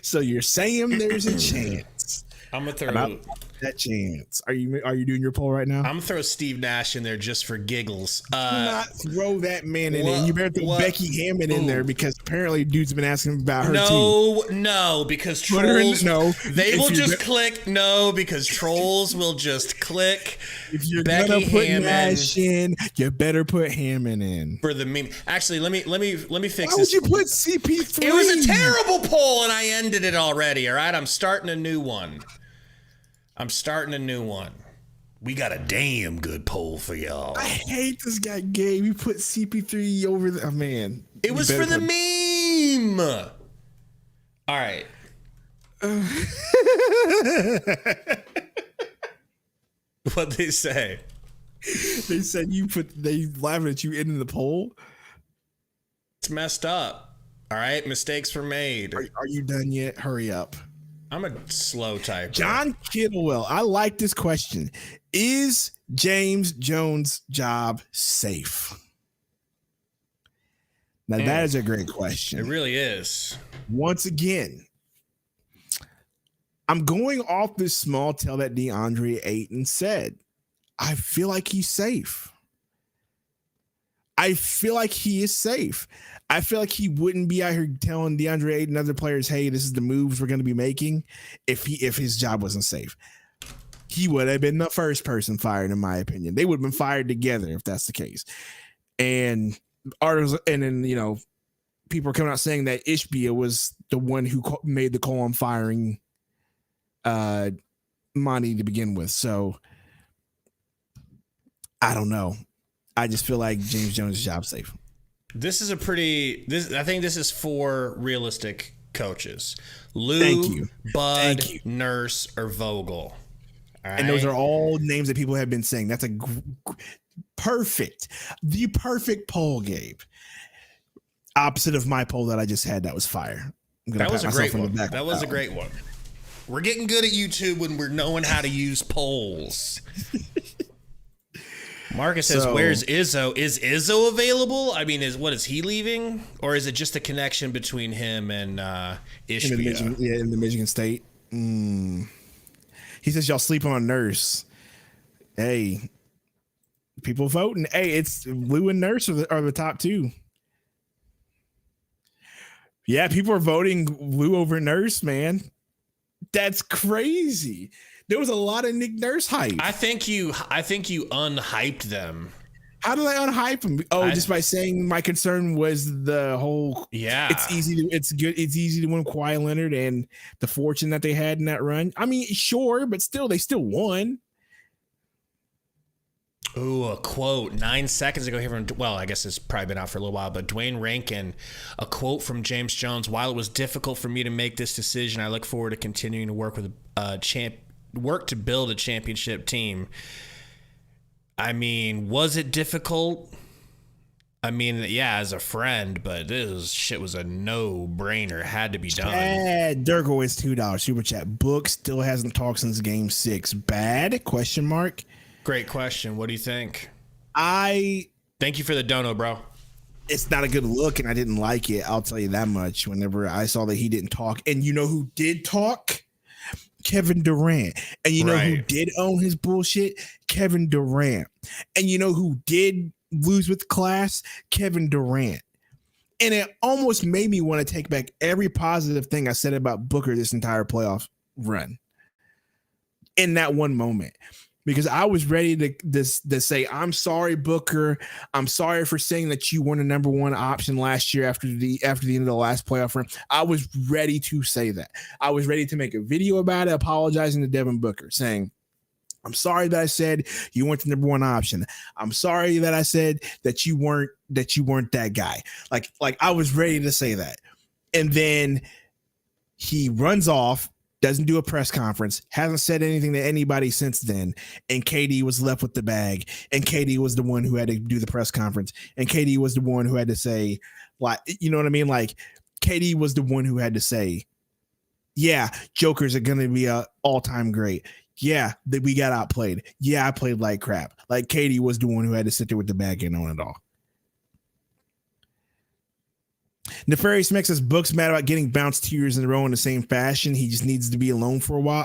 So you're saying there's a chance. I'm gonna throw that chance. Are you doing your poll right now? I'm gonna throw Steve Nash in there just for giggles. Do not throw that man in. You better throw Becky Hammond in there because apparently dude's been asking about her too. No, because trolls. They will just click no because trolls will just click. If you're gonna put Nash in, you better put Hammond in for the meme. Actually, let me fix this. Why would you put CP3? It was a terrible poll, and I ended it already. All right, I'm starting a new one. We got a damn good poll for y'all. I hate this guy, Gabe. You put CP3 over the man. It was for the meme. All right. What'd they say? They said they laughing at you in the poll. It's messed up. All right. Mistakes were made. Are you done yet? Hurry up. I'm a slow typer. John Kittlewell. I like this question. Is James Jones' job safe? Now, that is a great question. It really is. Once again, I'm going off this small tell that Deandre Ayton said. I feel like he's safe. I feel like he is safe. I feel like he wouldn't be out here telling DeAndre Ayton and other players, hey, this is the moves we're going to be making if his job wasn't safe. He would have been the first person fired, in my opinion. They would have been fired together if that's the case. And then, people are coming out saying that Ishbia was the one who made the call on firing Monty to begin with. So I don't know. I just feel like James Jones' is job safe. I think this is for realistic coaches. Lou, Bud, Nurse, or Vogel. All right? And those are all names that people have been saying. That's the perfect poll, Gabe. Opposite of my poll that I just had. That was fire. That was a great one. That was a great one. We're getting good at YouTube when we're knowing how to use polls. Marcus says, where's Izzo? Is Izzo available? I mean, is he leaving? Or is it just a connection between him and Ishbia? In the Michigan State. He says, y'all sleep on Nurse. Hey, People voting. Hey, it's Lou and Nurse are the top two. Yeah, people are voting Lou over Nurse, man. That's crazy. There was a lot of Nick Nurse hype. I think you unhyped them. How did I unhype him? Oh, just by saying my concern was the whole. Yeah, it's easy to win Kawhi Leonard and the fortune that they had in that run. I mean, sure, but still, they still won. Ooh, a quote 9 seconds ago here from, well, I guess it's probably been out for a little while, but Dwayne Rankin, a quote from James Jones: "While it was difficult for me to make this decision, I look forward to continuing to work with work to build a championship team." I mean, was it difficult? I mean, yeah, as a friend, but this shit was a no-brainer. Had to be done. Durkowitz, $2 super chat. Book still hasn't talked since Game 6. Bad? Question mark. Great question. What do you think? Thank you for the dono, bro. It's not a good look, and I didn't like it. I'll tell you that much. Whenever I saw that he didn't talk, and you know who did talk? Kevin Durant. And you know who did own his bullshit? Kevin Durant. And you know who did lose with class? Kevin Durant. And it almost made me want to take back every positive thing I said about Booker this entire playoff run in that one moment. Because I was ready to say, I'm sorry, Booker. I'm sorry for saying that you weren't a number one option last year after the end of the last playoff run. I was ready to say that. I was ready to make a video about it, apologizing to Devin Booker, saying, I'm sorry that I said you weren't the number one option. I'm sorry that I said that you weren't that guy. Like I was ready to say that. And then he runs off, doesn't do a press conference, hasn't said anything to anybody since then, and KD was left with the bag, and KD was the one who had to do the press conference, and KD was the one who had to say, like, you know what I mean? Like, KD was the one who had to say, yeah, Jokers are going to be a all-time great. Yeah, that we got outplayed. Yeah, I played like crap. Like, KD was the one who had to sit there with the bag and own it all. Nefarious Mix says Book's mad about getting bounced 2 years in a row in the same fashion. He just needs to be alone for a while.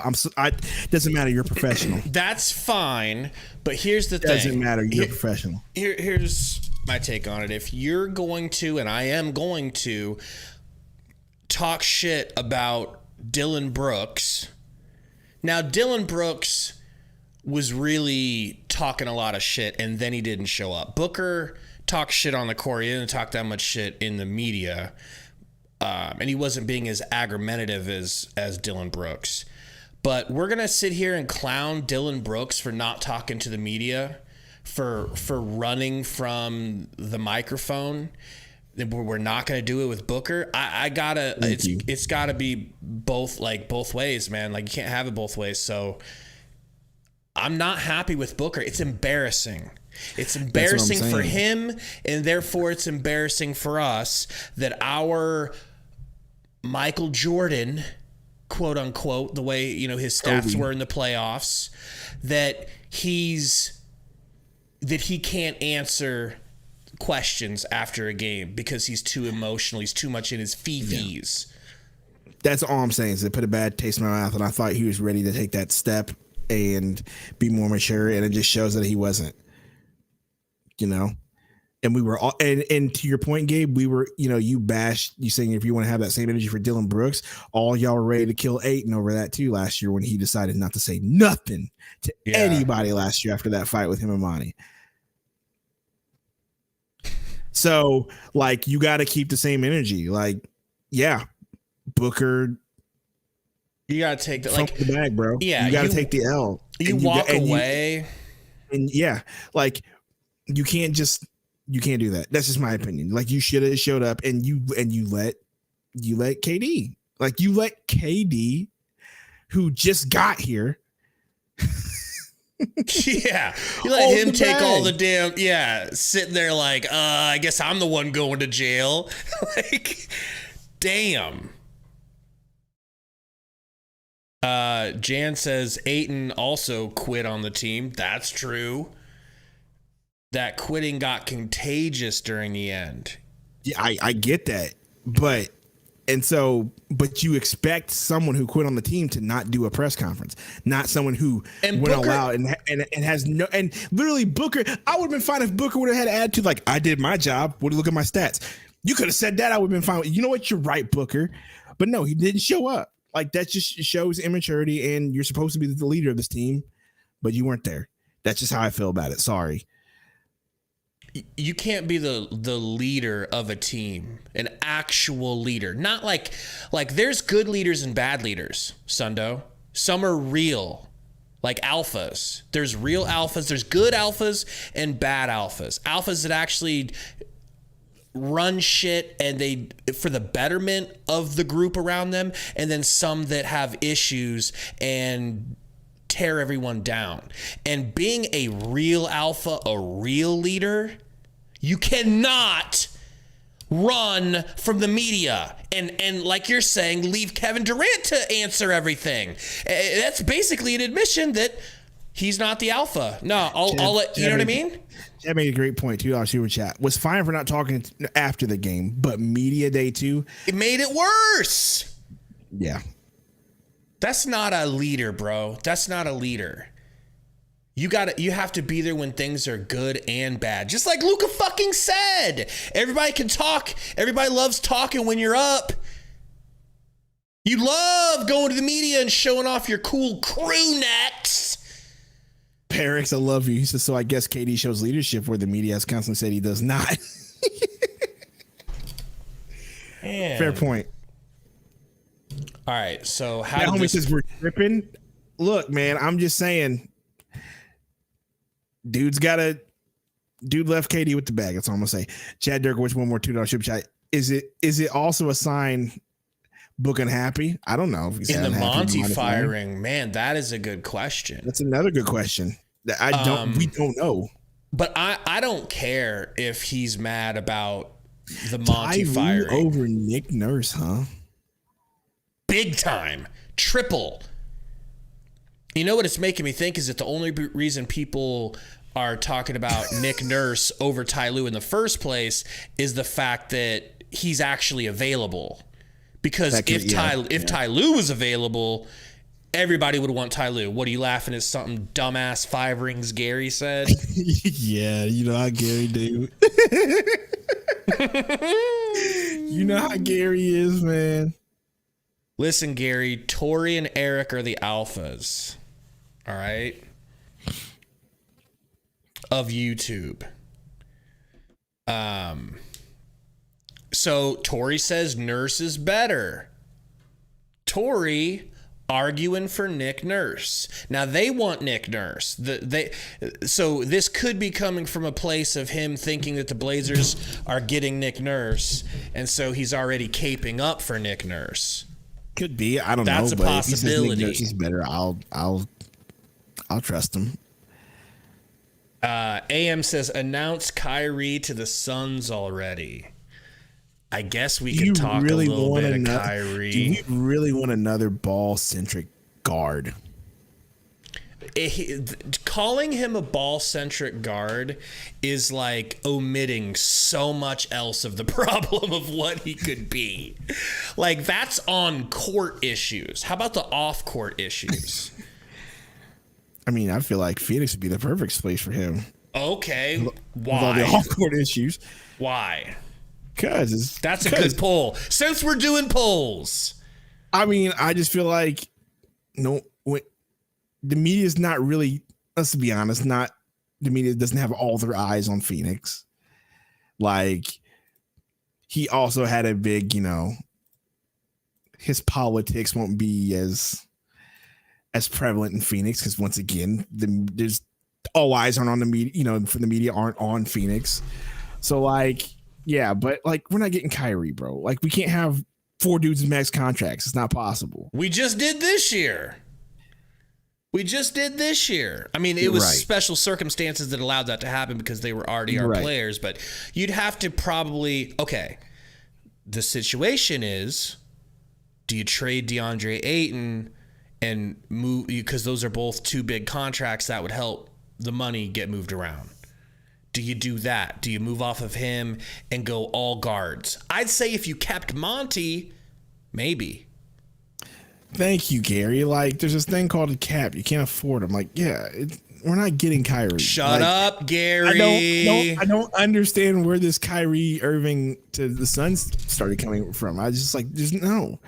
Doesn't matter. You're professional. That's fine. But here's the thing. Doesn't matter. You're professional. Here's my take on it. If you're going to, and I am going to, talk shit about Dillon Brooks. Now, Dillon Brooks was really talking a lot of shit, and then he didn't show up. Booker talk shit on the court. He didn't talk that much shit in the media. And he wasn't being as argumentative as Dillon Brooks. But we're going to sit here and clown Dillon Brooks for not talking to the media, for running from the microphone. We're not going to do it with Booker. It's got to be both ways, man. Like, you can't have it both ways. So I'm not happy with Booker. It's embarrassing. It's embarrassing for him, and therefore it's embarrassing for us that our Michael Jordan, quote unquote, the way, you know, his stats were in the playoffs, that he can't answer questions after a game because he's too emotional. He's too much in his fifis. Yeah. That's all I'm saying, is it put a bad taste in my mouth, and I thought he was ready to take that step and be more mature, and it just shows that he wasn't. You know, and we were all, and to your point, Gabe, we were, you know, you saying if you want to have that same energy for Dillon Brooks, all y'all were ready to kill Ayton over that too last year when he decided not to say nothing to anybody last year after that fight with him and Monty. So, like, you got to keep the same energy. Like, yeah, Booker, you got to take the bag, bro. Yeah, you got to take the L. You walk away. And yeah, like, you can't do that. That's just my opinion. Like, you should have showed up and you let KD, like, you let KD, who just got here. Yeah. You let him take all the damn, sitting there like, I guess I'm the one going to jail. Like, damn. Jan says Ayton also quit on the team. That's true. That quitting got contagious during the end. Yeah, I get that, but And so, but you expect someone who quit on the team to not do a press conference, not someone who went all out and has no, and literally Booker, I would have been fine if Booker would have had an attitude like, I did my job. Would look at my stats. You could have said that. I would have been fine. You know what? You're right, Booker. But no, he didn't show up. Like, that just shows immaturity, and you're supposed to be the leader of this team, but you weren't there. That's just how I feel about it. Sorry. You can't be the leader of a team, an actual leader. Not like there's good leaders and bad leaders, Sundo. Some are real, like alphas. There's real alphas. There's good alphas and bad alphas. Alphas that actually run shit and they for the betterment of the group around them, and then some that have issues and tear everyone down. And being a real alpha, a real leader, you cannot run from the media and like you're saying, leave Kevin Durant to answer everything. That's basically an admission that he's not the alpha. No, I'll let you know what I mean? That made a great point too. I'll super chat. Was fine for not talking after the game, but media day too. It made it worse. Yeah. That's not a leader, bro. That's not a leader. You have to be there when things are good and bad. Just like Luka fucking said. Everybody can talk. Everybody loves talking when you're up. You love going to the media and showing off your cool crew necks. Perix, I love you. He says, so I guess KD shows leadership where the media has constantly said he does not. Fair point. All right, so how did homie says we're tripping? Look, man, I'm just saying, dude left KD with the bag. That's all I'm gonna say. Chad Dirkowitz, one more $2 super chat. Is it also a sign Book unhappy? I don't know. In the Monty firing, man, that is a good question. That's another good question. We don't know. But I don't care if he's mad about the Monty firing over Nick Nurse, huh? Big time. Triple. You know what it's making me think is that the only reason people are talking about Nick Nurse over Ty Lue in the first place is the fact that he's actually available. Because if Ty Lue was available, everybody would want Ty Lue. What, are you laughing at something dumbass 5 rings Gary said? Yeah, you know how Gary do. You know how Gary is, man. Listen, Gary, Tori and Eric are the alphas. All right? Of YouTube. So Tori says Nurse is better. Tori arguing for Nick Nurse. Now they want Nick Nurse. So this could be coming from a place of him thinking that the Blazers are getting Nick Nurse, and so he's already caping up for Nick Nurse. Could be. I don't know. That's a possibility. If he says Nick Nurse is better, I'll trust him. AM says announce Kyrie to the Suns already. I guess we could talk a little bit of Kyrie. Do you really want another ball-centric guard? Calling him a ball-centric guard is like omitting so much else of the problem of what he could be. Like, that's on court issues. How about the off-court issues? I mean, I feel like Phoenix would be the perfect place for him. Okay. Why? With all the off-court issues. Why? Because that's a good poll. Since we're doing polls, I mean, I just feel like the media is not really. Let's be honest, the media doesn't have all their eyes on Phoenix. Like, he also had a big, his politics won't be as prevalent in Phoenix because once again, there's all eyes aren't on the media. From the media aren't on Phoenix, so like. Yeah, but like we're not getting Kyrie, bro. Like we can't have 4 dudes in max contracts. It's not possible. We just did this year. I mean, it was special circumstances that allowed that to happen because they were already our players. But you'd have to probably the situation is, do you trade DeAndre Ayton and move because those are both 2 big contracts that would help the money get moved around? Do you do that? Do you move off of him and go all guards? I'd say if you kept Monty, Maybe. Thank you, Gary. Like, there's this thing called a cap. You can't afford them. Like, yeah, we're not getting Kyrie. Shut up, Gary. I don't understand where this Kyrie Irving to the Suns started coming from. I just like, there's no,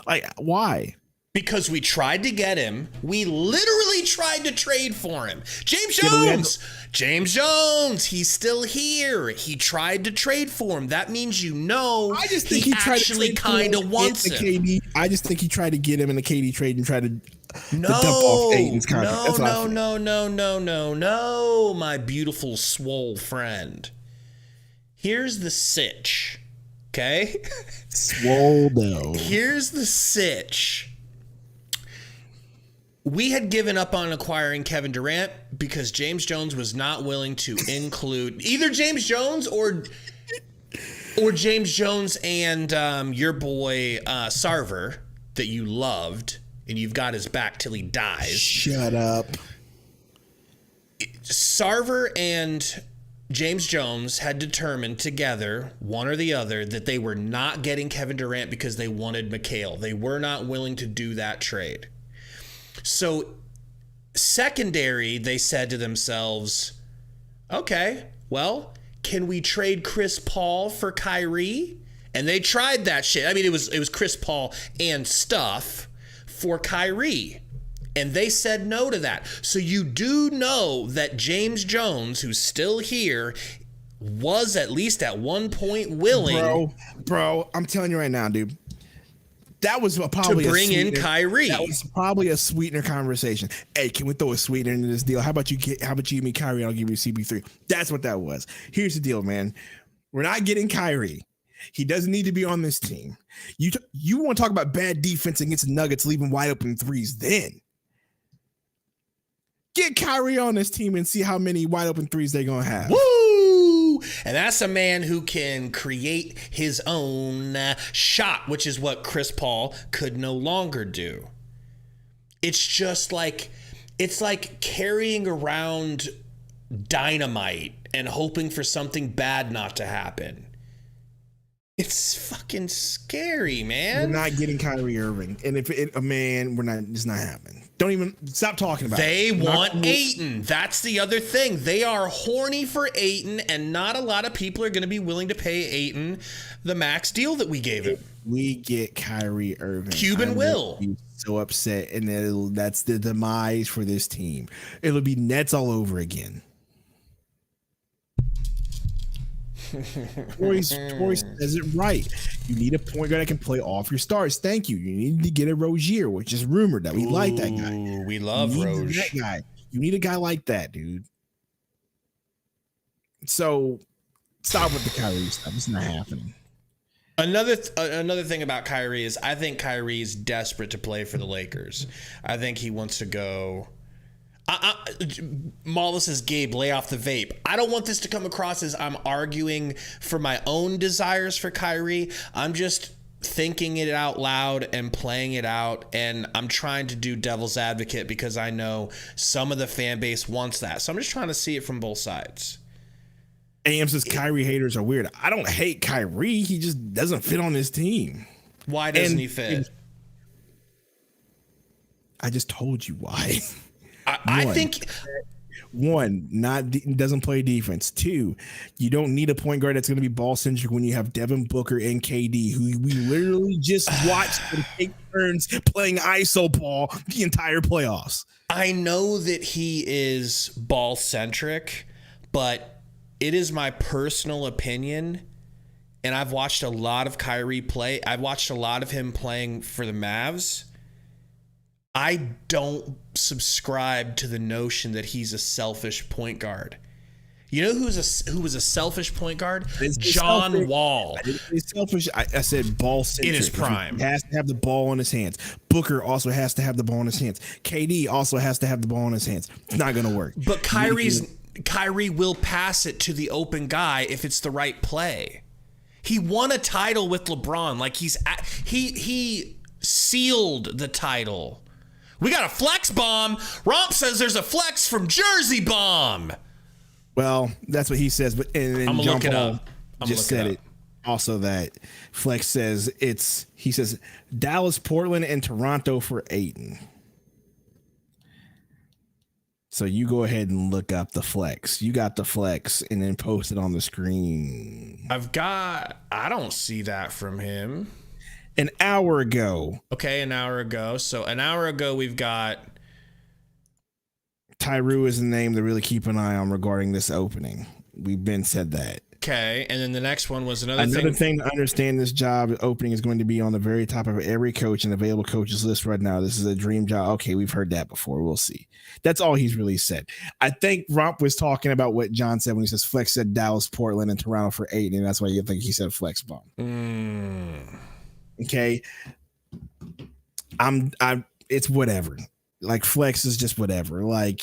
like, why? Because we tried to get him. We literally tried to trade for him. James Jones. James Jones. He's still here. He tried to trade for him. That means I just think he actually kind of wants him. KD. I just think he tried to get him in the KD trade and try to dump off Ayton's contract. No, my beautiful swole friend. Here's the sitch. Okay? Swole though. Here's the sitch. We had given up on acquiring Kevin Durant because James Jones was not willing to include either James Jones or James Jones and your boy Sarver that you loved, and you've got his back till he dies. Shut up. Sarver and James Jones had determined together, one or the other, that they were not getting Kevin Durant because they wanted Mikal. They were not willing to do that trade. So, secondary, they said to themselves, okay, well, can we trade Chris Paul for Kyrie? And they tried that shit. I mean, it was Chris Paul and stuff for Kyrie. And they said no to that. So you do know that James Jones, who's still here, was at least at one point willing. Bro, I'm telling you right now, dude. That was probably to bring in Kyrie. That was probably a sweetener conversation. Hey, can we throw a sweetener into this deal? How about you give me Kyrie and I'll give you CP3? That's what that was. Here's the deal, man. We're not getting Kyrie. He doesn't need to be on this team. You want to talk about bad defense against the Nuggets leaving wide open threes, then get Kyrie on this team and see how many wide open threes they're going to have. Woo! And that's a man who can create his own shot, which is what Chris Paul could no longer do. It's just like, it's like carrying around dynamite and hoping for something bad not to happen. It's fucking scary, man. We're not getting Kyrie Irving. And if it's not happening. Don't even stop talking about it. They want Ayton. That's the other thing. They are horny for Ayton, and not a lot of people are going to be willing to pay Ayton the max deal that we gave him. We get Kyrie Irving. Cuban will be so upset, and that's the demise for this team. It'll be Nets all over again. Troy says it right. You need a point guard that can play off your stars. Thank you. You need to get a Rozier, which is rumored that we like that guy. We love Rose. That guy. You need a guy like that, dude. So stop with the Kyrie stuff. It's not happening. Another thing about Kyrie is I think Kyrie is desperate to play for the Lakers. I think he wants to go. Maula says, Gabe, lay off the vape. I don't want this to come across as I'm arguing for my own desires for Kyrie. I'm just thinking it out loud and playing it out, and I'm trying to do devil's advocate because I know some of the fan base wants that. So I'm just trying to see it from both sides. AM says Kyrie haters are weird. I don't hate Kyrie. He just doesn't fit on this team. Why doesn't he fit? I just told you why. I think doesn't play defense. 2, you don't need a point guard that's going to be ball centric when you have Devin Booker and KD, who we literally just watched them take turns playing ISO ball the entire playoffs. I know that he is ball centric, but it is my personal opinion, and I've watched a lot of Kyrie play. I've watched a lot of him playing for the Mavs. I don't subscribe to the notion that he's a selfish point guard. You know who was a selfish point guard? John Wall. It's selfish. I said ball centric. In his prime. He has to have the ball in his hands. Booker also has to have the ball in his hands. KD also has to have the ball in his hands. It's not going to work. But Kyrie will pass it to the open guy if it's the right play. He won a title with LeBron. Like he sealed the title. We got a flex bomb. Romp says there's a flex from Jersey Bomb. Well, that's what he says, but and I'm gonna John look it Paul up. just said it. Also, that Flex says he says Dallas, Portland, and Toronto for Ayton. So you go ahead and look up the flex. You got the flex and then post it on the screen. I don't see that from him. An hour ago. Okay, an hour ago. So an hour ago, we've got Tyree is the name to really keep an eye on regarding this opening. We've been said that. Okay, and then the next one was another thing to understand. This job opening is going to be on the very top of every coach and available coaches list right now. This is a dream job. Okay, we've heard that before. We'll see. That's all he's really said. I think Romp was talking about what John said when he says Flex said Dallas, Portland, and Toronto for 8, and that's why you think he said Flex bomb. Okay, it's whatever. Like Flex is just whatever. Like.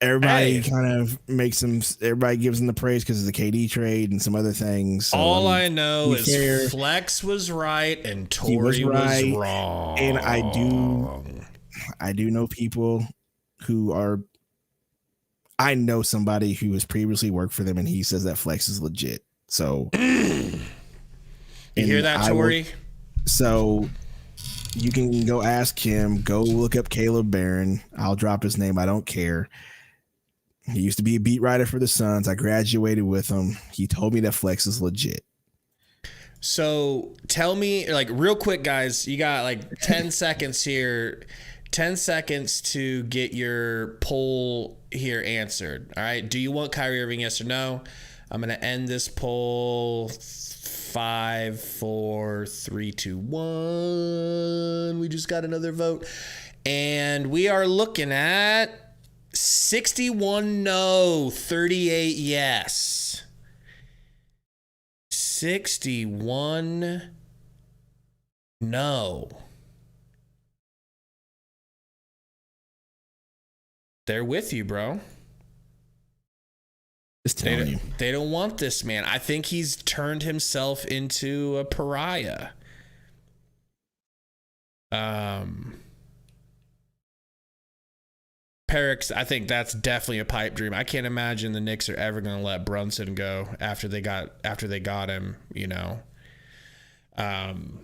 Everybody kind of makes him. Everybody gives him the praise because of the KD trade and some other things. So, all I know is Flex was right and Tory was wrong. And I do know people who are. I know somebody who has previously worked for them, and he says that Flex is legit. So you hear that, Tory? So you can go ask him. Go look up Caleb Barron. I'll drop his name. I don't care. He used to be a beat writer for the Suns. I graduated with him. He told me that Flex is legit. So tell me, like, real quick, guys, you got like 10 seconds here. 10 seconds to get your poll here answered. All right. Do you want Kyrie Irving? Yes or no? I'm going to end this poll. 5, 4, 3, 2, 1. We just got another vote. And we are looking at 61 no, 38 yes. 61 no. They're with you, bro. Just telling you. They don't want this man. I think he's turned himself into a pariah. Perix, I think that's definitely a pipe dream. I can't imagine the Knicks are ever going to let Brunson go after they got him, you know. Man.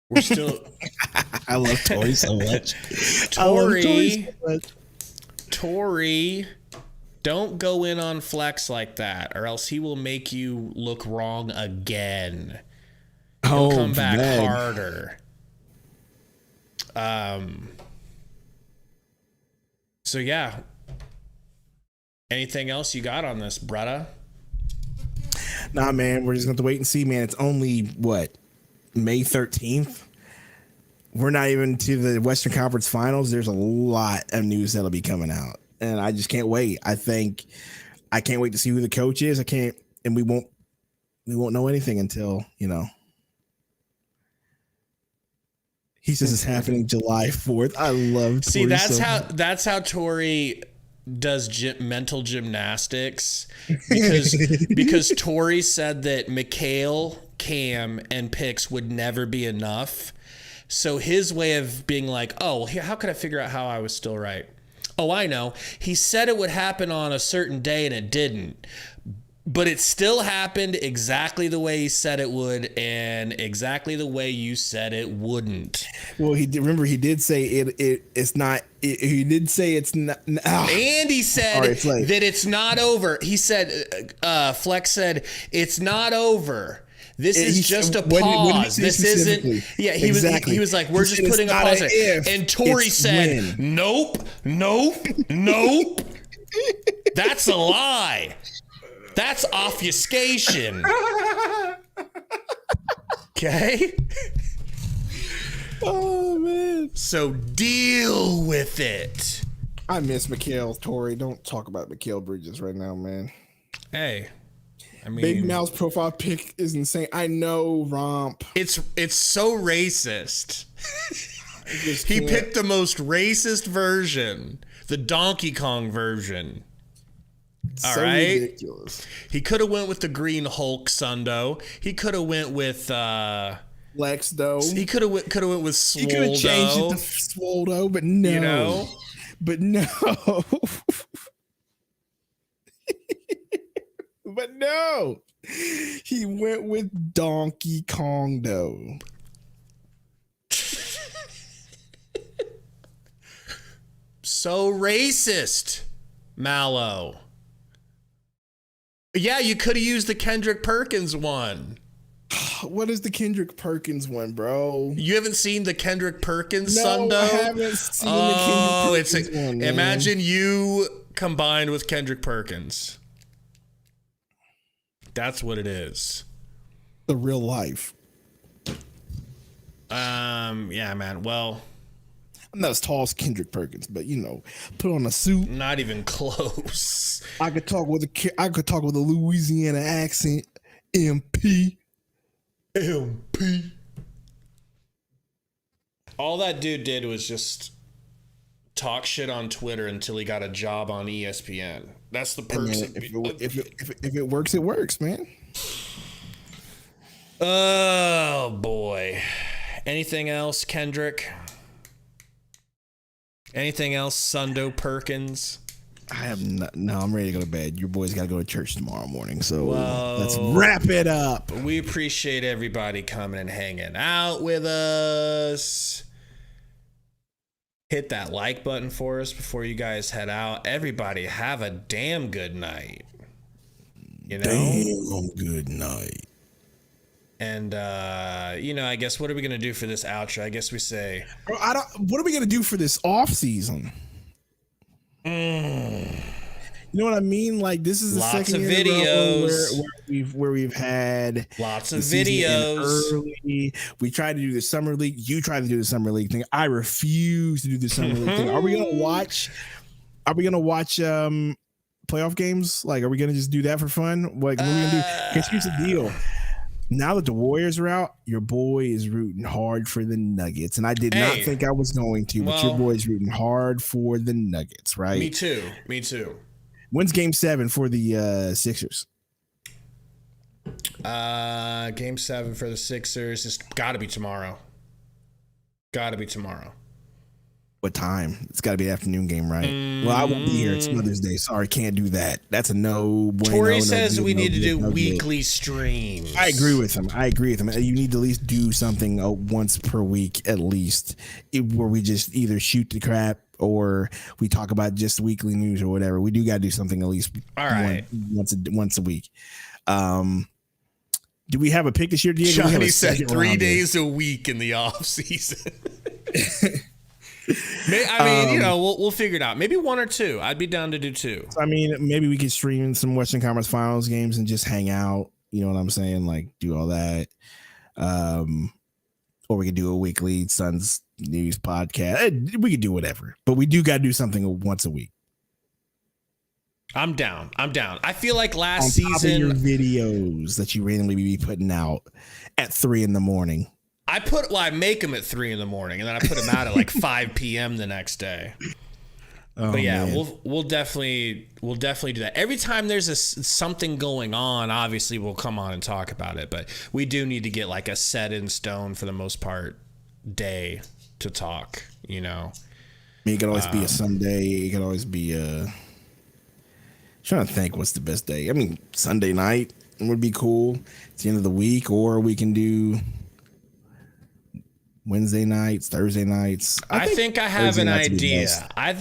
We're still I love Tory so much. Tory, don't go in on Flex like that, or else he will make you look wrong again. He'll come back harder. So yeah. Anything else you got on this, brother? Nah, man. We're just going to wait and see, man. It's only what, May 13th. We're not even to the Western Conference Finals. There's a lot of news that'll be coming out, and I just can't wait. I can't wait to see who the coach is. And we won't know anything until, you know. He says it's happening July 4th. I love Tory. See, that's how Tory does mental gymnastics, because Tory said that McHale, Cam, and picks would never be enough. So his way of being like, oh, how could I figure out how I was still right? Oh, I know. He said it would happen on a certain day and it didn't. But it still happened exactly the way he said it would, and exactly the way you said it wouldn't. Well, he did say it's not. He did say it's not. And he said that it's not over. He said, Flex said, it's not over. This is just a pause. This isn't. Yeah, he was like, we're just putting a pause there. And Tory said, nope. That's a lie. That's obfuscation. Okay? Oh, man. So deal with it. I miss Mikal, Tory. Don't talk about Mikal Bridges right now, man. Hey. I mean, Big Mal's profile pic is insane. I know, Romp. It's so racist. He picked the most racist version. The Donkey Kong version. All right. Ridiculous. He could have went with the Green Hulk Sundo. He could have went with Lex though. He could have went with Swoldo. He could have changed it to Swoldo, but no. You know? But no. But no. He went with Donkey Kong, though. So racist, Mallow. Yeah, you could have used the Kendrick Perkins one. What is the Kendrick Perkins one, bro? You haven't seen the Kendrick Perkins, No, Sundo? I haven't seen the Kendrick Perkins one, man. Imagine you combined with Kendrick Perkins. That's what it is. The real life. Yeah, man. Well, I'm not as tall as Kendrick Perkins, but put on a suit. not even close. I could talk with a Louisiana accent. MP. All that dude did was just talk shit on Twitter until he got a job on ESPN. That's the perks. If it works, it works, man. Oh boy. Anything else, Kendrick? Anything else, Sundo Perkins? I have no. I'm ready to go to bed. Your boys got to go to church tomorrow morning, so let's wrap it up. We appreciate everybody coming and hanging out with us. Hit that like button for us before you guys head out. Everybody have a damn good night. Damn good night. And I guess what are we gonna do for this outro? I guess we say, what are we gonna do for this off season? You know what I mean? Like, this is the lots second of year videos where we've had lots of videos. Early. We tried to do the summer league. You tried to do the summer league thing. I refuse to do the summer league thing. Are we gonna watch playoff games? Like, are we gonna just do that for fun? Like, what are we gonna do? Because here's the deal. Now that the Warriors are out, your boy is rooting hard for the Nuggets. And I did not think I was going to, but your boy's rooting hard for the Nuggets, right? Me too. When's game 7 for the Sixers? Game 7 for the Sixers. It's got to be tomorrow. What time? It's got to be an afternoon game, right? Well, I won't be here. It's Mother's Day. Sorry, can't do that. That's a no. Tori says we need to do weekly streams. I agree with him. You need to at least do something once per week, at least, where we just either shoot the crap or we talk about just weekly news or whatever. We do got to do something at least once a week. Do we have a pick this year, Diego? Johnny said 3 days a week in the off season. We'll figure it out. Maybe 1 or 2. I'd be down to do 2. I mean, maybe we could stream some Western Conference Finals games and just hang out. You know what I'm saying? Like, do all that. Or we could do a weekly Suns news podcast. We could do whatever, but we do got to do something once a week. I'm down. I feel like last On season, top of your videos that you randomly be putting out at 3 a.m. I make them at 3 a.m. and then I put them out at like 5 p.m. the next day. But yeah, man. we'll definitely do that. Every time there's something going on, obviously we'll come on and talk about it. But we do need to get like a set in stone for the most part day to talk. I mean, it could always be a Sunday. It could always be trying to think what's the best day. I mean, Sunday night would be cool. It's the end of the week, or we can do Wednesday nights, Thursday nights. I think I have an idea. I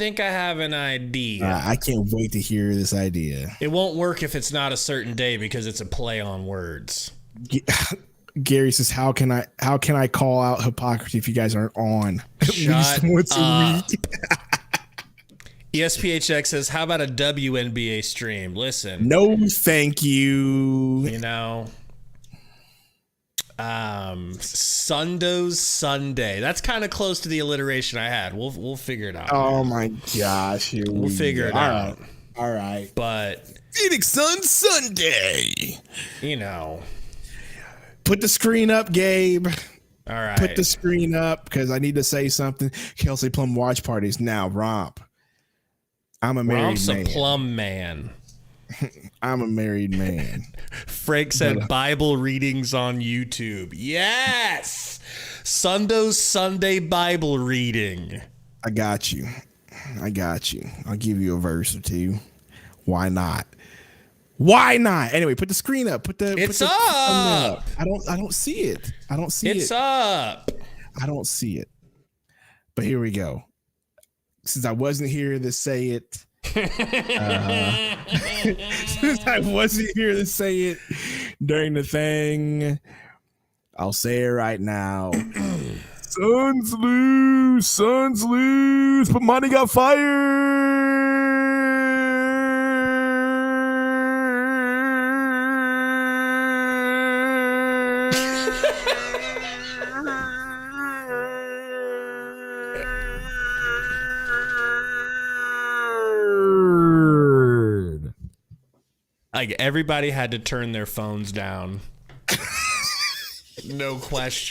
can't wait to hear this idea. It won't work if it's not a certain day because it's a play on words. Gary says, "How can I call out hypocrisy if you guys aren't on at least once a week?" ESPHX says, "How about a WNBA stream?" Listen, no, thank you. Sundo's Sunday. That's kind of close to the alliteration I had. We'll figure it out. Oh my gosh, we'll figure it out. All right. But Phoenix Suns Sunday. Put the screen up, Gabe. All right. Put the screen up because I need to say something. Kelsey Plum watch parties now. Romp. I'm a married Romp's man. A plum man. I'm a married man. Frank said Bible readings on YouTube. Yes. Sundo's Sunday Bible reading. I got you. I got you. I'll give you a verse or two. Why not? Why not? Anyway, put the screen up. It's up. up. I don't see it. I don't see it. It's up. I don't see it. But here we go. Since I wasn't here to say it, since I wasn't here to say it during the thing, I'll say it right now. Suns lose, but Monty got fired. Like everybody had to turn their phones down. No question.